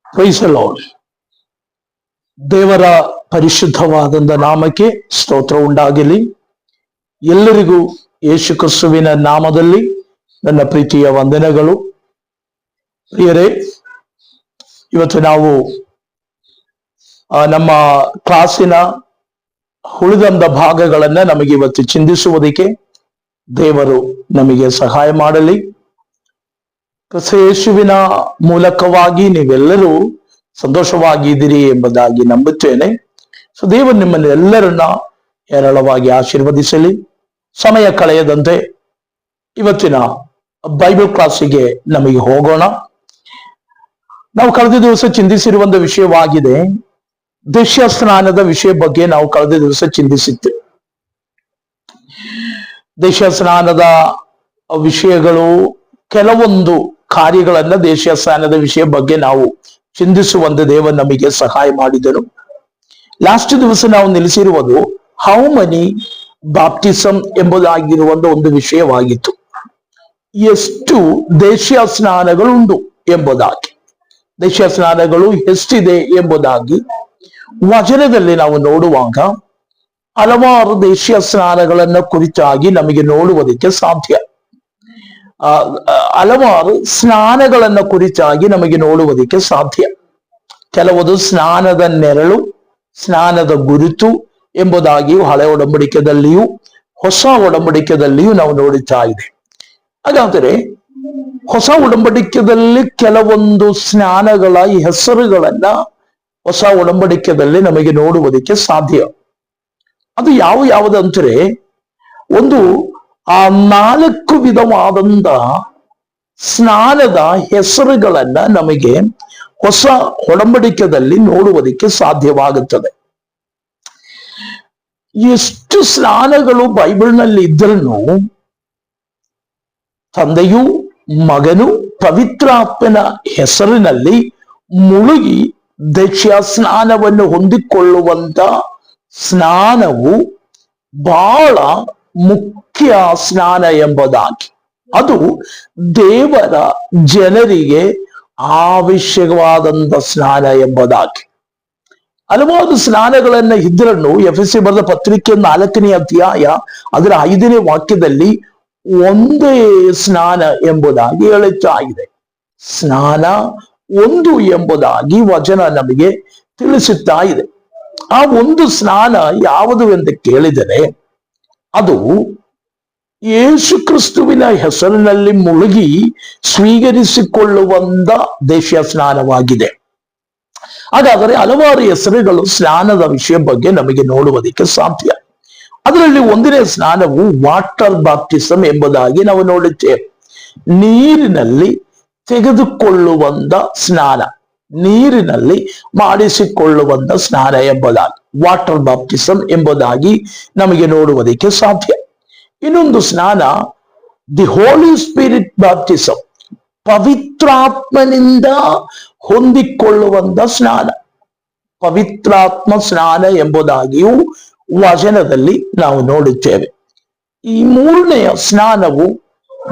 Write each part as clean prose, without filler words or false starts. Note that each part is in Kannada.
Price the lord. ದೇವರ ಪರಿಶುದ್ಧವಾದಂಥ ನಾಮಕ್ಕೆ ಸ್ತೋತ್ರ ಉಂಟಾಗಲಿ. ಎಲ್ಲರಿಗೂ ಯೇಸು ಕ್ರಿಸ್ತುವಿನ ನಾಮದಲ್ಲಿ ನನ್ನ ಪ್ರೀತಿಯ ವಂದನೆಗಳು. ಪ್ರಿಯರೇ, ಇವತ್ತು ನಾವು ನಮ್ಮ ಕ್ಲಾಸಿನ ಉಳಿದಂತ ಭಾಗಗಳನ್ನ ನಮಗೆ ಇವತ್ತು ಚಿಂತಿಸುವುದಕ್ಕೆ ದೇವರು ನಮಗೆ ಸಹಾಯ ಮಾಡಲಿ. ಕ್ರಿಸ್ತ ಯೇಸುವಿನ ಮೂಲಕವಾಗಿ ನೀವೆಲ್ಲರೂ ಸಂತೋಷವಾಗಿದ್ದೀರಿ ಎಂಬುದಾಗಿ ನಂಬುತ್ತೇನೆ. ಸೊ ದೇವರು ನಿಮ್ಮನ್ನು ಎಲ್ಲರನ್ನ ಹೇರಳವಾಗಿ ಆಶೀರ್ವದಿಸಲಿ. ಸಮಯ ಕಳೆಯದಂತೆ ಇವತ್ತಿನ ಬೈಬಲ್ ಕ್ಲಾಸಿಗೆ ನಮಗೆ ಹೋಗೋಣ. ನಾವು ಕಳೆದ ದಿವಸ ಚಿಂತಿಸಿರುವಂತ ವಿಷಯವಾಗಿದೆ ದೀಕ್ಷಾ ಸ್ನಾನದ ವಿಷಯ ಬಗ್ಗೆ ನಾವು ಕಳೆದ ದಿವಸ ಚಿಂತಿಸಿದ್ದೇವೆ. ದೀಕ್ಷಾ ಸ್ನಾನದ ವಿಷಯಗಳು, ಕೆಲವೊಂದು ಕಾರ್ಯಗಳನ್ನ ದೀಕ್ಷಾ ಸ್ನಾನದ ವಿಷಯ ಬಗ್ಗೆ ನಾವು ಚಿಂತಿಸುವಂತೆ ದೇವರು ನಮಗೆ ಸಹಾಯ ಮಾಡಿದರು. ಲಾಸ್ಟ್ ದಿವಸ ನಾವು ನಿಲ್ಲಿಸಿರುವುದು ಹೌ ಮನಿ ಬಾಪ್ಟಿಸಮ್ ಎಂಬುದಾಗಿರುವಂತ ಒಂದು ವಿಷಯವಾಗಿತ್ತು. ಎಷ್ಟು ದೀಕ್ಷಾ ಸ್ನಾನಗಳುಂಟು ಎಂಬುದಾಗಿ, ದೀಕ್ಷಾ ಸ್ನಾನಗಳು ಎಷ್ಟಿದೆ ಎಂಬುದಾಗಿ ವಚನದಲ್ಲಿ ನಾವು ನೋಡುವಾಗ ಹಲವಾರು ದೀಕ್ಷಾ ಸ್ನಾನಗಳನ್ನ ಕುರಿತಾಗಿ ನಮಗೆ ನೋಡುವುದಕ್ಕೆ ಸಾಧ್ಯ. ಹಲವಾರು ಸ್ನಾನಗಳನ್ನ ಕುರಿತಾಗಿ ನಮಗೆ ನೋಡುವುದಕ್ಕೆ ಸಾಧ್ಯ. ಕೆಲವುದು ಸ್ನಾನದ ನೆರಳು, ಸ್ನಾನದ ಗುರುತು ಎಂಬುದಾಗಿಯೂ ಹಳೆ ಒಡಂಬಡಿಕೆಯಲ್ಲಿಯೂ ಹೊಸ ಒಡಂಬಡಿಕೆಯಲ್ಲಿಯೂ ನಾವು ನೋಡುತ್ತಾ ಇದೆ. ಹಾಗಾದರೆ ಹೊಸ ಒಡಂಬಡಿಕೆಯಲ್ಲಿ ಕೆಲವೊಂದು ಸ್ನಾನಗಳ ಹೆಸರುಗಳನ್ನ ಹೊಸ ಒಡಂಬಡಿಕೆಯಲ್ಲಿ ನಮಗೆ ನೋಡುವುದಕ್ಕೆ ಸಾಧ್ಯ. ಅದು ಯಾವುದಂದ್ರೆ, ಒಂದು ಆ 4 ವಿಧವಾದಂತ ಸ್ನಾನದ ಹೆಸರುಗಳನ್ನ ನಮಗೆ ಹೊಸ ಒಡಂಬಡಿಕೆಯಲ್ಲಿ ನೋಡುವುದಕ್ಕೆ ಸಾಧ್ಯವಾಗುತ್ತದೆ. ಎಷ್ಟು ಸ್ನಾನಗಳು ಬೈಬಲ್ನಲ್ಲಿ ಇದ್ರೂ ತಂದೆಯು ಮಗನು ಪವಿತ್ರಾತ್ಮನ ಹೆಸರಿನಲ್ಲಿ ಮುಳುಗಿ ದೀಕ್ಷಾ ಸ್ನಾನವನ್ನು ಹೊಂದಿಕೊಳ್ಳುವಂತ ಸ್ನಾನವು ಬಹಳ ಮುಖ್ಯ ಸ್ನಾನ ಎಂಬುದಾಗಿ, ಅದು ದೇವರ ಜನರಿಗೆ ಅವಶ್ಯಕವಾದಂತ ಸ್ನಾನ ಎಂಬುದಾಗಿ. ಹಲವಾರು ಸ್ನಾನಗಳನ್ನ ಇದ್ರನ್ನು ಎಫೆಸಿ ಬರೆದ ಪತ್ರಿಕೆ 4ನೇ ಅಧ್ಯಾಯ ಅದರ 5ನೇ ವಾಕ್ಯದಲ್ಲಿ ಒಂದೇ ಸ್ನಾನ ಎಂಬುದಾಗಿ ಹೇಳುತ್ತಾ ಇದೆ. ಸ್ನಾನ ಒಂದು ಎಂಬುದಾಗಿ ವಚನ ನಮಗೆ ತಿಳಿಸುತ್ತಾ ಇದೆ. ಆ ಒಂದು ಸ್ನಾನ ಯಾವುದು ಎಂದು ಕೇಳಿದರೆ, ಅದು ಯೇಸು ಕ್ರಿಸ್ತುವಿನ ಹೆಸರಿನಲ್ಲಿ ಮುಳುಗಿ ಸ್ವೀಕರಿಸಿಕೊಳ್ಳುವಂತ ದೀಕ್ಷಾ ಸ್ನಾನವಾಗಿದೆ. ಹಾಗಾದರೆ ಹಲವಾರು ಹೆಸರುಗಳು ಸ್ನಾನದ ವಿಷಯ ಬಗ್ಗೆ ನಮಗೆ ನೋಡುವುದಕ್ಕೆ ಸಾಧ್ಯ. ಅದರಲ್ಲಿ ಒಂದನೇ ಸ್ನಾನವು ವಾಟರ್ ಬಾಪ್ಟಿಸಮ್ ಎಂಬುದಾಗಿ ನಾವು ನೋಡುತ್ತೇವೆ. ನೀರಿನಲ್ಲಿ ತೆಗೆದುಕೊಳ್ಳುವಂತ ಸ್ನಾನ, ನೀರಿನಲ್ಲಿ ಮಾಡಿಸಿಕೊಳ್ಳುವಂತ ಸ್ನಾನ ಎಂಬುದಾಗಿ ವಾಟರ್ ಬಾಪ್ಟಿಸಮ್ ಎಂಬುದಾಗಿ ನಮಗೆ ನೋಡುವುದಕ್ಕೆ ಸಾಧ್ಯ. ಇನ್ನೊಂದು ಸ್ನಾನ ದಿ ಹೋಲಿ ಸ್ಪಿರಿಟ್ ಬಾಪ್ಟಿಸಮ್, ಪವಿತ್ರಾತ್ಮನಿಂದ ಹೊಂದಿಕೊಳ್ಳುವಂತ ಸ್ನಾನ, ಪವಿತ್ರಾತ್ಮ ಸ್ನಾನ ಎಂಬುದಾಗಿಯೂ ವಚನದಲ್ಲಿ ನಾವು ನೋಡುತ್ತೇವೆ. ಈ 3ನೆಯ ಸ್ನಾನವು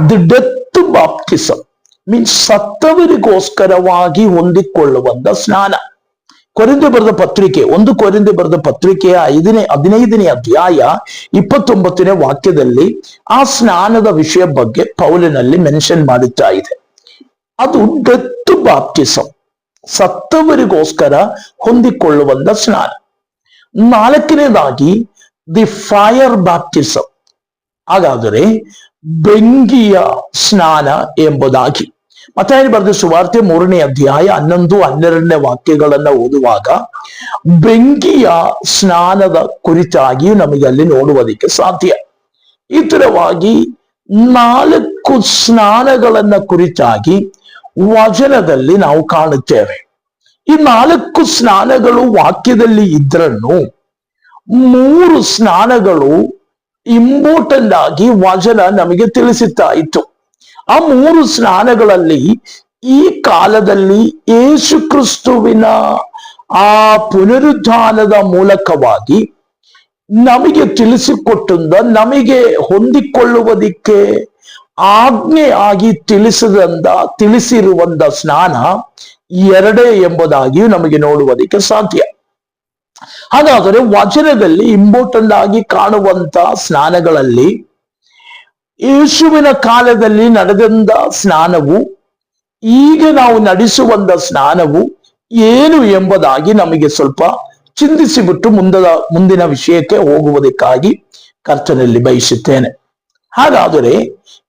ದಿ ಡೆತ್ ಬಾಪ್ಟಿಸಮ್, ಮೀನ್ಸ್ ಸತ್ತವರಿಗೋಸ್ಕರವಾಗಿ ಹೊಂದಿಕೊಳ್ಳುವಂತ ಸ್ನಾನ. ಕೊರಿಂಥಿ ಬರೆದ ಪತ್ರಿಕೆ 1 ಕೊರಿಂಥಿ ಬರೆದ ಪತ್ರಿಕೆಯ 15ನೇ ಅಧ್ಯಾಯ 29ನೇ ವಾಕ್ಯದಲ್ಲಿ ಆ ಸ್ನಾನದ ವಿಷಯ ಬಗ್ಗೆ ಪೌಲಿನಲ್ಲಿ ಮೆನ್ಷನ್ ಮಾಡುತ್ತಾ ಇದೆ. ಅದು ಡೆತ್ ಬಾಪ್ಟಿಸಮ್, ಸತ್ತವರಿಗೋಸ್ಕರ ಹೊಂದಿಕೊಳ್ಳುವಂತ ಸ್ನಾನ. 4ನೇದಾಗಿ ದಿ ಫೈರ್ ಬಾಪ್ಟಿಸಮ್, ಹಾಗಾದರೆ ಬೆಂಕಿಯ ಸ್ನಾನ ಎಂಬುದಾಗಿ. ಮತ್ತಾಯನು ಬರೆದ ಸುವಾರ್ತೆ 3ನೇ ಅಧ್ಯಾಯ 11, 12ನೇ ವಾಕ್ಯಗಳನ್ನ ಓದುವಾಗ ಬೆಂಕಿಯ ಸ್ನಾನದ ಕುರಿತಾಗಿ ನಮಗೆ ಅಲ್ಲಿ ನೋಡುವುದಕ್ಕೆ ಸಾಧ್ಯ. ಈ ತರವಾಗಿ 4 ಸ್ನಾನಗಳನ್ನ ಕುರಿತಾಗಿ ವಚನದಲ್ಲಿ ನಾವು ಕಾಣುತ್ತೇವೆ. ಈ 4 ಸ್ನಾನಗಳು ವಾಕ್ಯದಲ್ಲಿ ಇದ್ರನ್ನು 3 ಸ್ನಾನಗಳು ಇಂಪಾರ್ಟೆಂಟ್ ಆಗಿ ವಚನ ನಮಗೆ ತಿಳಿಸುತ್ತಾ ಇತ್ತು. ಆ 3 ಸ್ನಾನಗಳಲ್ಲಿ ಈ ಕಾಲದಲ್ಲಿ ಯೇಸು ಕ್ರಿಸ್ತುವಿನ ಆ ಪುನರುತ್ಥಾನದ ಮೂಲಕವಾಗಿ ನಮಗೆ ತಿಳಿಸಿಕೊಟ್ಟಂದ, ನಮಗೆ ಹೊಂದಿಕೊಳ್ಳುವುದಕ್ಕೆ ಆಜ್ಞೆ ಆಗಿ ತಿಳಿಸಿರುವಂತ ಸ್ನಾನ ಎರಡೇ ಎಂಬುದಾಗಿಯೂ ನಮಗೆ ನೋಡುವುದಕ್ಕೆ ಸಾಧ್ಯ. ಹಾಗಾದರೆ ವಚನದಲ್ಲಿ ಇಂಪಾರ್ಟೆಂಟ್ ಆಗಿ ಕಾಣುವಂತ ಸ್ನಾನಗಳಲ್ಲಿ ಯೇಸುವಿನ ಕಾಲದಲ್ಲಿ ನಡೆದಂತ ಸ್ನಾನವು ಈಗ ನಾವು ನಡೆಸುವಂತ ಸ್ನಾನವು ಏನು ಎಂಬುದಾಗಿ ನಮಗೆ ಸ್ವಲ್ಪ ಚಿಂತಿಸಿಬಿಟ್ಟು ಮುಂದಿನ ವಿಷಯಕ್ಕೆ ಹೋಗುವುದಕ್ಕಾಗಿ ಕರ್ತನಲ್ಲಿ ಬಯಸುತ್ತೇನೆ. ಹಾಗಾದರೆ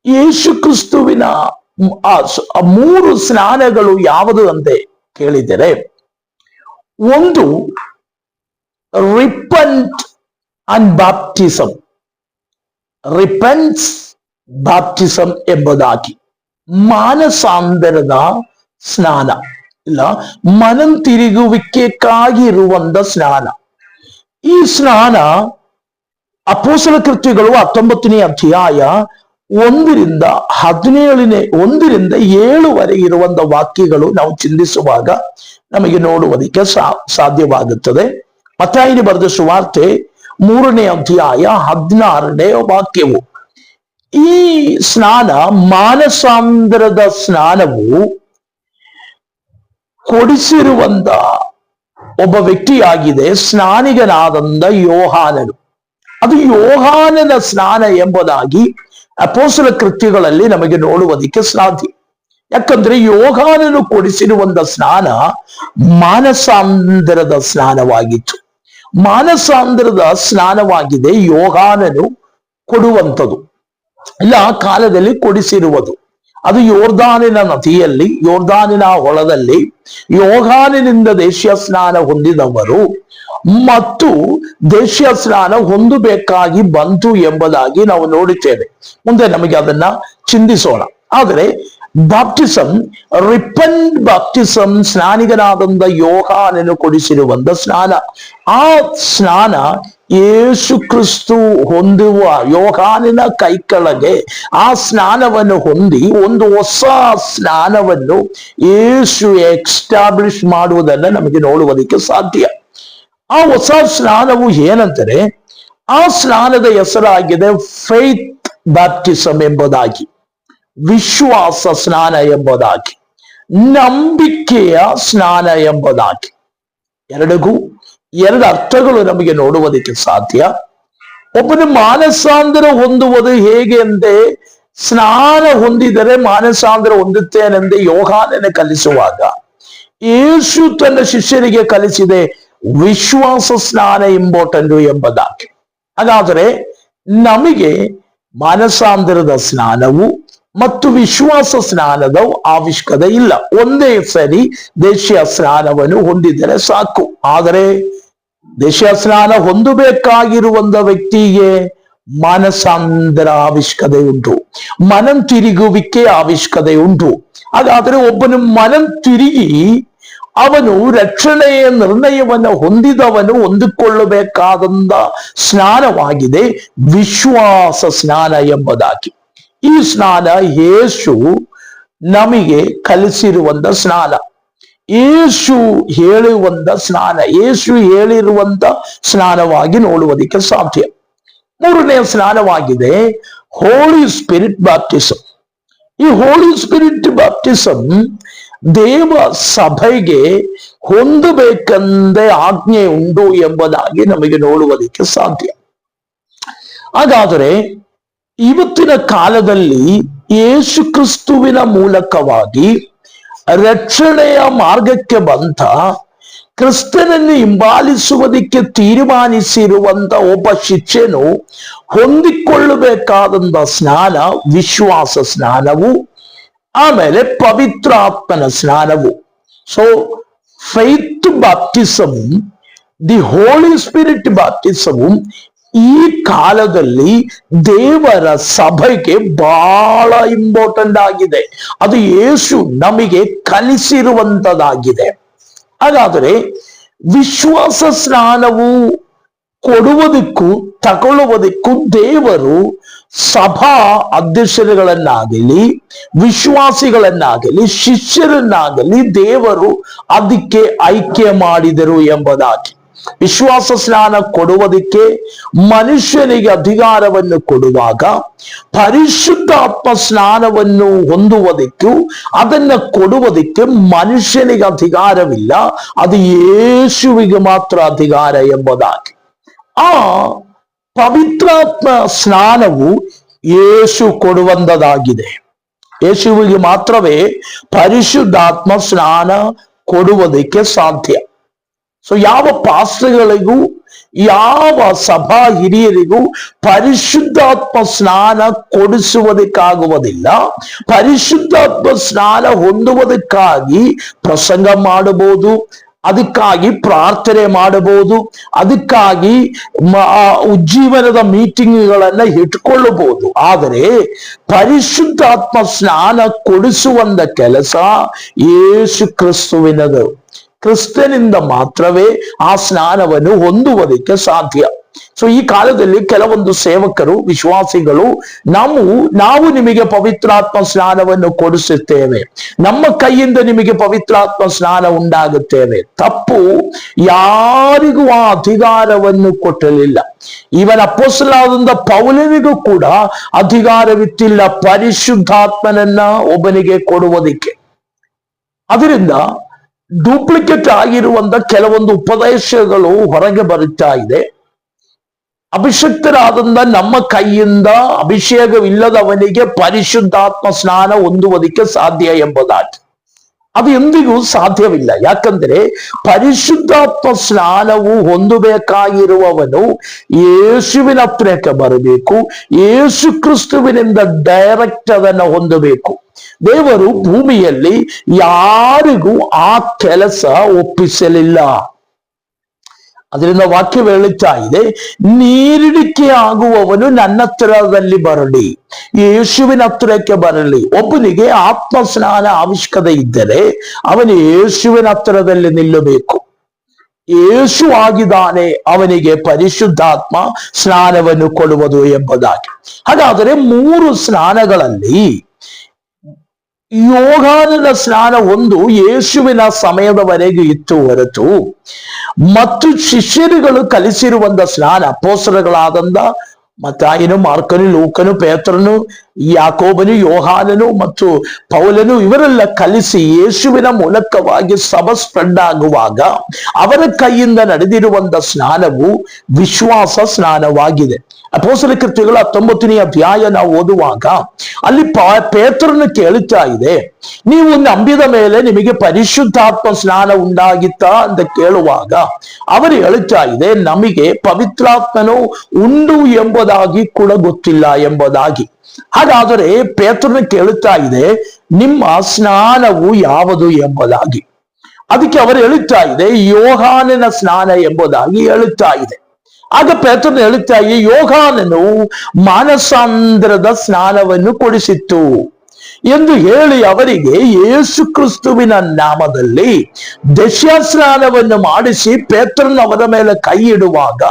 ಯೇಸು ಕ್ರಿಸ್ತುವಿನ ಮೂರು ಸ್ನಾನಗಳು ಯಾವುದು ಅಂತ ಕೇಳಿದರೆ, ಒಂದು ರಿಪೆಂಟ್ ಅಂಡ್ ಬ್ಯಾಪ್ಟಿಸಮ್, ರಿಪೆಂಟ್ಸ್ ಬ್ಯಾಪ್ಟಿಸಮ್ ಎಂಬುದಾಗಿ ಮಾನಸಾಂತರದ ಸ್ನಾನ ಇಲ್ಲ ಮನಂ ತಿರುಗುವಿಕೆಗಾಗಿ ಇರುವಂತ ಸ್ನಾನ. ಈ ಸ್ನಾನ ಅಪೊಸ್ತಲ ಕೃತ್ಯಗಳು 19ನೇ ಅಧ್ಯಾಯ 1ರಿಂದ 7 ಇರುವಂತ ವಾಕ್ಯಗಳು ನಾವು ಚಿಂತಿಸುವಾಗ ನಮಗೆ ನೋಡುವುದಕ್ಕೆ ಸಾಧ್ಯವಾಗುತ್ತದೆ. ಮತ್ತಾಯನು ಬರೆದ ಸುವಾರ್ತೆ 3ನೇ ಅಧ್ಯಾಯ 16ನೇ ವಾಕ್ಯವು. ಈ ಸ್ನಾನ ಮಾನಸಾಂತರದ ಸ್ನಾನವು ಕೊಡಿಸಿರುವಂತ ಒಬ್ಬ ವ್ಯಕ್ತಿಯಾಗಿದೆ, ಸ್ನಾನಿಗನಾದಂತ ಯೋಹಾನನು. ಅದು ಯೋಹಾನನ ಸ್ನಾನ ಎಂಬುದಾಗಿ ಅಪೊಸ್ತಲ ಕೃತ್ಯಗಳಲ್ಲಿ ನಮಗೆ ನೋಡುವುದಕ್ಕೆ ಸಾಧ್ಯ. ಯಾಕಂದ್ರೆ ಯೋಹಾನನು ಕೊಡಿಸಿರುವಂತ ಸ್ನಾನ ಮಾನಸಾಂತರದ ಸ್ನಾನವಾಗಿತ್ತು. ಮಾನಸಾಂತರದ ಸ್ನಾನವಾಗಿದೆ ಯೋಹಾನನು ಕೊಡುವಂಥದ್ದು, ಇಲ್ಲ ಆ ಕಾಲದಲ್ಲಿ ಕೊಡಿಸಿರುವುದು. ಅದು ಯೋರ್ದಾನಿನ ನದಿಯಲ್ಲಿ, ಯೋರ್ದಾನಿನ ಹೊಳದಲ್ಲಿ ಯೋಹಾನನಿಂದ ದೇಶೀಯ ಸ್ನಾನ ಹೊಂದಿದವರು ಮತ್ತು ದೇಶೀಯ ಸ್ನಾನ ಹೊಂದಬೇಕಾಗಿ ಬಂತು ಎಂಬುದಾಗಿ ನಾವು ನೋಡುತ್ತೇವೆ. ಮುಂದೆ ನಮಗೆ ಅದನ್ನ ಚಿಂತಿಸೋಣ. ಆದರೆ ಬಾಪ್ಟಿಸಮ್, ರಿಪೆಂಟ್ ಬಾಪ್ಟಿಸಮ್, ಸ್ನಾನಿಗನಾದಂತ ಯೋಹಾನನು ಕೊಡಿಸಿರುವಂತ ಸ್ನಾನ. ಆ ಸ್ನಾನ ಯೇಸು ಕ್ರಿಸ್ತು ಹೊಂದುವ ಯೋಹಾನನ ಕೈ ಕೆಳಗೆ ಆ ಸ್ನಾನವನ್ನು ಹೊಂದಿ ಒಂದು ಹೊಸ ಸ್ನಾನವನ್ನು ಯೇಸು ಎಸ್ಟಾಬ್ಲಿಷ್ ಮಾಡುವುದನ್ನು ನಮಗೆ ನೋಡುವುದಕ್ಕೆ ಸಾಧ್ಯ. ಆ ಹೊಸ ಸ್ನಾನವು ಏನಂದರೆ, ಆ ಸ್ನಾನದ ಹೆಸರಾಗಿದೆ ಫೇತ್ ಬ್ಯಾಪ್ಟಿಸಮ್ ಎಂಬುದಾಗಿ, ವಿಶ್ವಾಸ ಸ್ನಾನ ಎಂಬುದಾಗಿ, ನಂಬಿಕೆಯ ಸ್ನಾನ ಎಂಬುದಾಗಿ. ಎರಡು ಅರ್ಥಗಳು ನಮಗೆ ನೋಡುವುದಕ್ಕೆ ಸಾಧ್ಯ. ಒಬ್ಬನು ಮಾನಸಾಂತರ ಹೊಂದುವುದು ಹೇಗೆ ಅಂತೆ, ಸ್ನಾನ ಹೊಂದಿದರೆ ಮಾನಸಾಂತರ ಹೊಂದುತ್ತೇನೆಂದು ಯೋಹಾನನ ಕಲಿಸುವಾಗ ಯೇಸು ತನ್ನ ಶಿಷ್ಯರಿಗೆ ಕಲಿಸಿದೆ ವಿಶ್ವಾಸ ಸ್ನಾನ ಇಂಪಾರ್ಟೆಂಟ್ ಎಂಬುದಾಗಿ. ಹಾಗಾದರೆ ನಮಗೆ ಮಾನಸಾಂತರದ ಸ್ನಾನವು ಮತ್ತು ವಿಶ್ವಾಸ ಸ್ನಾನದ ಅವಶ್ಯಕತೆ ಇಲ್ಲ. ಒಂದೇ ಸರಿ ದೇಶೀಯ ಸ್ನಾನವನ್ನು ಹೊಂದಿದರೆ ಸಾಕು. ಆದರೆ ದೇಶೀಯ ಸ್ನಾನ ಹೊಂದಬೇಕಾಗಿರುವಂತ ವ್ಯಕ್ತಿಗೆ ಮಾನಸಾಂತರ ಅವಶ್ಯಕತೆ ಉಂಟು, ಮನಂ ತಿರುಗುವಿಕೆ ಅವಶ್ಯಕತೆ ಉಂಟು. ಹಾಗಾದರೆ ಒಬ್ಬನು ಮನಂ ತಿರುಗಿ ಅವನು ರಕ್ಷಣೆಯ ನಿರ್ಣಯವನ್ನು ಹೊಂದಿದವನು ಹೊಂದಿಕೊಳ್ಳಬೇಕಾದಂತ ಸ್ನಾನವಾಗಿದೆ ವಿಶ್ವಾಸ ಸ್ನಾನ ಎಂಬುದಾಗಿ. ಈ ಸ್ನಾನ ಯೇಸು ನಮಗೆ ಕಲಿಸಿರುವಂತ ಸ್ನಾನ, ಯೇಸು ಹೇಳುವಂತ ಸ್ನಾನ, ಯೇಸು ಹೇಳಿರುವಂತ ಸ್ನಾನವಾಗಿ ನೋಡುವುದಕ್ಕೆ ಸಾಧ್ಯ. ಮೂರನೆಯ ಸ್ನಾನವಾಗಿದೆ ಹೋಲಿ ಸ್ಪಿರಿಟ್ ಬ್ಯಾಪ್ಟಿಸಮ್. ಈ ಹೋಲಿ ಸ್ಪಿರಿಟ್ ಬ್ಯಾಪ್ಟಿಸಮ್ ದೇವ ಸಭೆಗೆ ಹೊಂದಬೇಕೆಂದೇ ಆಜ್ಞೆ ಉಂಟು ಎಂಬುದಾಗಿ ನಮಗೆ ನೋಡುವುದಕ್ಕೆ ಸಾಧ್ಯ. ಹಾಗಾದರೆ ಇವತ್ತಿನ ಕಾಲದಲ್ಲಿ ಯೇಸು ಕ್ರಿಸ್ತುವಿನ ಮೂಲಕವಾಗಿ ರಕ್ಷಣೆಯ ಮಾರ್ಗಕ್ಕೆ ಬಂತ ಕ್ರಿಸ್ತನನ್ನು ಹಿಂಬಾಲಿಸುವುದಕ್ಕೆ ತೀರ್ಮಾನಿಸಿರುವಂತ ಒಬ್ಬ ಶಿಷ್ಯನು ಹೊಂದಿಕೊಳ್ಳಬೇಕಾದಂತ ಸ್ನಾನ ವಿಶ್ವಾಸ ಸ್ನಾನವು, ಆಮೇಲೆ ಪವಿತ್ರಾತ್ಮನ ಸ್ನಾನವು. So faith baptism, the holy spirit baptism ಈ ಕಾಲದಲ್ಲಿ ದೇವರ ಸಭೆಗೆ ಬಹಳ ಇಂಪಾರ್ಟೆಂಟ್ ಆಗಿದೆ. ಅದು ಯೇಸು ನಮಗೆ ಕಲಿಸಿರುವಂತದಾಗಿದೆ. ಹಾಗಾದರೆ ವಿಶ್ವಾಸ ಸ್ನಾನವು ಕೊಡುವುದಕ್ಕೂ ತಗೊಳ್ಳುವುದಕ್ಕೂ ದೇವರು ಸಭಾ ಅಧ್ಯಕ್ಷರುಗಳನ್ನಾಗಲಿ ವಿಶ್ವಾಸಿಗಳನ್ನಾಗಲಿ ಶಿಷ್ಯರನ್ನಾಗಲಿ ದೇವರು ಅದಕ್ಕೆ ಆಯ್ಕೆ ಮಾಡಿದರು ಎಂಬುದಾಗಿ. ವಿಶ್ವಾಸ ಸ್ನಾನ ಕೊಡುವುದಕ್ಕೆ ಮನುಷ್ಯನಿಗೆ ಅಧಿಕಾರವನ್ನು ಕೊಡುವಾಗ ಪರಿಶುದ್ಧಾತ್ಮ ಸ್ನಾನವನ್ನು ಹೊಂದುವುದಕ್ಕೂ ಅದನ್ನ ಕೊಡುವುದಕ್ಕೆ ಮನುಷ್ಯನಿಗೆ ಅಧಿಕಾರವಿಲ್ಲ, ಅದು ಯೇಸುವಿಗೆ ಮಾತ್ರ ಅಧಿಕಾರ ಎಂಬುದಾಗಿ. ಆ ಪವಿತ್ರಾತ್ಮ ಸ್ನಾನವು ಯೇಸು ಕೊಡುವಂತದಾಗಿದೆ. ಯೇಸುವಿಗೆ ಮಾತ್ರವೇ ಪರಿಶುದ್ಧಾತ್ಮ ಸ್ನಾನ ಕೊಡುವುದಕ್ಕೆ ಸಾಧ್ಯ. ಸೊ ಯಾವ ಪಾಸ್ಟರ್ಗಳಿಗೂ ಯಾವ ಸಭಾ ಹಿರಿಯರಿಗೂ ಪರಿಶುದ್ಧಾತ್ಮ ಸ್ನಾನ ಕೊಡಿಸುವುದಕ್ಕಾಗುವುದಿಲ್ಲ. ಪರಿಶುದ್ಧಾತ್ಮ ಸ್ನಾನ ಹೊಂದುವುದಕ್ಕಾಗಿ ಪ್ರಸಂಗ ಮಾಡಬಹುದು, ಅದಕ್ಕಾಗಿ ಪ್ರಾರ್ಥನೆ ಮಾಡಬಹುದು, ಅದಕ್ಕಾಗಿ ಉಜ್ಜೀವನದ ಮೀಟಿಂಗ್ಗಳನ್ನ ಇಟ್ಕೊಳ್ಳಬಹುದು. ಆದರೆ ಪರಿಶುದ್ಧಾತ್ಮ ಸ್ನಾನ ಕೊಡಿಸುವಂತ ಕೆಲಸ ಯೇಸು ಕ್ರಿಸ್ತುವಿನದು. ಕ್ರಿಸ್ತನಿಂದ ಮಾತ್ರವೇ ಆ ಸ್ನಾನವನ್ನು ಹೊಂದುವುದಕ್ಕೆ ಸಾಧ್ಯ. ಸೊ ಈ ಕಾಲದಲ್ಲಿ ಕೆಲವೊಂದು ಸೇವಕರು, ವಿಶ್ವಾಸಿಗಳು, ನಾವು ನಿಮಗೆ ಪವಿತ್ರಾತ್ಮ ಸ್ನಾನವನ್ನು ಕೊಡಿಸುತ್ತೇವೆ, ನಮ್ಮ ಕೈಯಿಂದ ನಿಮಗೆ ಪವಿತ್ರಾತ್ಮ ಸ್ನಾನ ಉಂಟಾಗುತ್ತೇವೆ. ತಪ್ಪು. ಯಾರಿಗೂ ಆ ಅಧಿಕಾರವನ್ನು ಕೊಟ್ಟಲಿಲ್ಲ. ಇವನ ಅಪೊಸ್ತಲನಾದ ಪೌಲನಿಗೂ ಕೂಡ ಅಧಿಕಾರವಿತ್ತಿಲ್ಲ ಪರಿಶುದ್ಧಾತ್ಮನನ್ನ ಒಬ್ಬನಿಗೆ ಕೊಡುವುದಕ್ಕೆ. ಅದರಿಂದ ಡೂಪ್ಲಿಕೇಟ್ ಆಗಿರುವಂತ ಕೆಲವೊಂದು ಉಪದೇಶಗಳು ಹೊರಗೆ ಬರುತ್ತಾ ಇದೆ. ಅಭಿಷಕ್ತರಾದಂತ ನಮ್ಮ ಕೈಯಿಂದ ಅಭಿಷೇಕವಿಲ್ಲದವನಿಗೆ ಪರಿಶುದ್ಧಾತ್ಮ ಸ್ನಾನ ಹೊಂದುವುದಕ್ಕೆ ಸಾಧ್ಯ ಎಂಬುದಾಗಿ. ಅದು ಎಂದಿಗೂ ಸಾಧ್ಯವಿಲ್ಲ. ಯಾಕಂದ್ರೆ ಪರಿಶುದ್ಧಾತ್ಮ ಸ್ನಾನವು ಹೊಂದಬೇಕಾಗಿರುವವನು ಯೇಸುವಿನ ಹತ್ರಕ್ಕೆ ಬರಬೇಕು, ಯೇಸು ಕ್ರಿಸ್ತುವಿನಿಂದ ಡೈರೆಕ್ಟ್ ಅದನ್ನು ಹೊಂದಬೇಕು. ದೇವರು ಭೂಮಿಯಲ್ಲಿ ಯಾರಿಗೂ ಆ ಕೆಲಸ ಒಪ್ಪಿಸಲಿಲ್ಲ. ಅದರಿಂದ ವಾಕ್ಯ ಹೇಳುತ್ತಾ ಇದೆ, ನೀರಿಡಿಕೆ ಆಗುವವನು ನನ್ನ ಹತ್ರದಲ್ಲಿ ಬರಲಿ, ಯೇಸುವಿನ ಹತ್ರಕ್ಕೆ ಬರಲಿ. ಒಬ್ಬನಿಗೆ ಆತ್ಮ ಸ್ನಾನ ಅವಶ್ಯಕತೆ ಇದ್ದರೆ ಅವನು ಯೇಸುವಿನ ಹತ್ರದಲ್ಲಿ ನಿಲ್ಲಬೇಕು. ಯೇಸು ಆಗಿದ್ದಾನೆ ಅವನಿಗೆ ಪರಿಶುದ್ಧಾತ್ಮ ಸ್ನಾನವನ್ನು ಕೊಡುವುದು ಎಂಬುದಾಗಿ. ಹಾಗಾದರೆ 3 ಸ್ನಾನಗಳಲ್ಲಿ ಯೋಹಾನನ ಸ್ನಾನ ಒಂದು ಯೇಸುವಿನ ಸಮಯದವರೆಗೂ ಇತ್ತು ಹೊರತು, ಮತ್ತು ಶಿಷ್ಯರುಗಳು ಕಲಿಸಿರುವಂತ ಸ್ನಾನ ಅಪೊಸ್ತಲಗಳಾದಂತ ಮತ್ತಾಯನು, ಮಾರ್ಕನು, ಲೂಕನು, ಪೇತ್ರನು, ಯಾಕೋಬನು, ಯೋಹಾನನು ಮತ್ತು ಪೌಲನು ಇವರೆಲ್ಲ ಕಲಿಸಿ ಯೇಸುವಿನ ಮೂಲಕವಾಗಿ ಸಭೆ ಸ್ಪ್ರೆಡ್ ಆಗುವಾಗ ಅವರ ಕೈಯಿಂದ ನಡೆದಿರುವಂತ ಸ್ನಾನವು ವಿಶ್ವಾಸ ಸ್ನಾನವಾಗಿದೆ. ಅಪೊಸ್ತಲ ಕೃತ್ಯಗಳ 19ನೇ ಅಧ್ಯಾಯ ನಾವು ಓದುವಾಗ ಅಲ್ಲಿ ಪೇತ್ರನು ಕೇಳುತ್ತಾ ಇದೆ, ನೀವು ನಂಬಿದ ಮೇಲೆ ನಿಮಗೆ ಪರಿಶುದ್ಧಾತ್ಮ ಸ್ನಾನ ಉಂಟಾಗಿತ್ತಾ ಅಂತ ಕೇಳುವಾಗ ಅವರು ಹೇಳುತ್ತಾ ಇದೆ, ನಮಗೆ ಪವಿತ್ರಾತ್ಮನು ಉಂಟು ಎಂಬುದಾಗಿ ಕೂಡ ಗೊತ್ತಿಲ್ಲ ಎಂಬುದಾಗಿ. ಹಾಗಾದರೆ ಪೇತ್ರನು ಕೇಳುತ್ತಾ ಇದೆ, ನಿಮ್ಮ ಸ್ನಾನವು ಯಾವುದು ಎಂಬುದಾಗಿ. ಅದಕ್ಕೆ ಅವರು ಹೇಳುತ್ತಾ ಇದೆ, ಯೋಹಾನನ ಸ್ನಾನ ಎಂಬುದಾಗಿ ಹೇಳುತ್ತಾ ಇದೆ. ಆಗ ಪೇತ್ರನು ಹೇಳುತ್ತಾ ಇದೆ, ಯೋಹಾನನು ಮಾನಸಾಂದ್ರದ ಸ್ನಾನವನ್ನು ಕೊಡಿಸಿತ್ತು ಎಂದು ಹೇಳಿ ಅವರಿಗೆ ಯೇಸು ಕ್ರಿಸ್ತುವಿನ ನಾಮದಲ್ಲಿ ದಶಸ್ನಾನವನ್ನು ಮಾಡಿಸಿ ಪೇತ್ರನು ಅವರ ಮೇಲೆ ಕೈ ಇಡುವಾಗ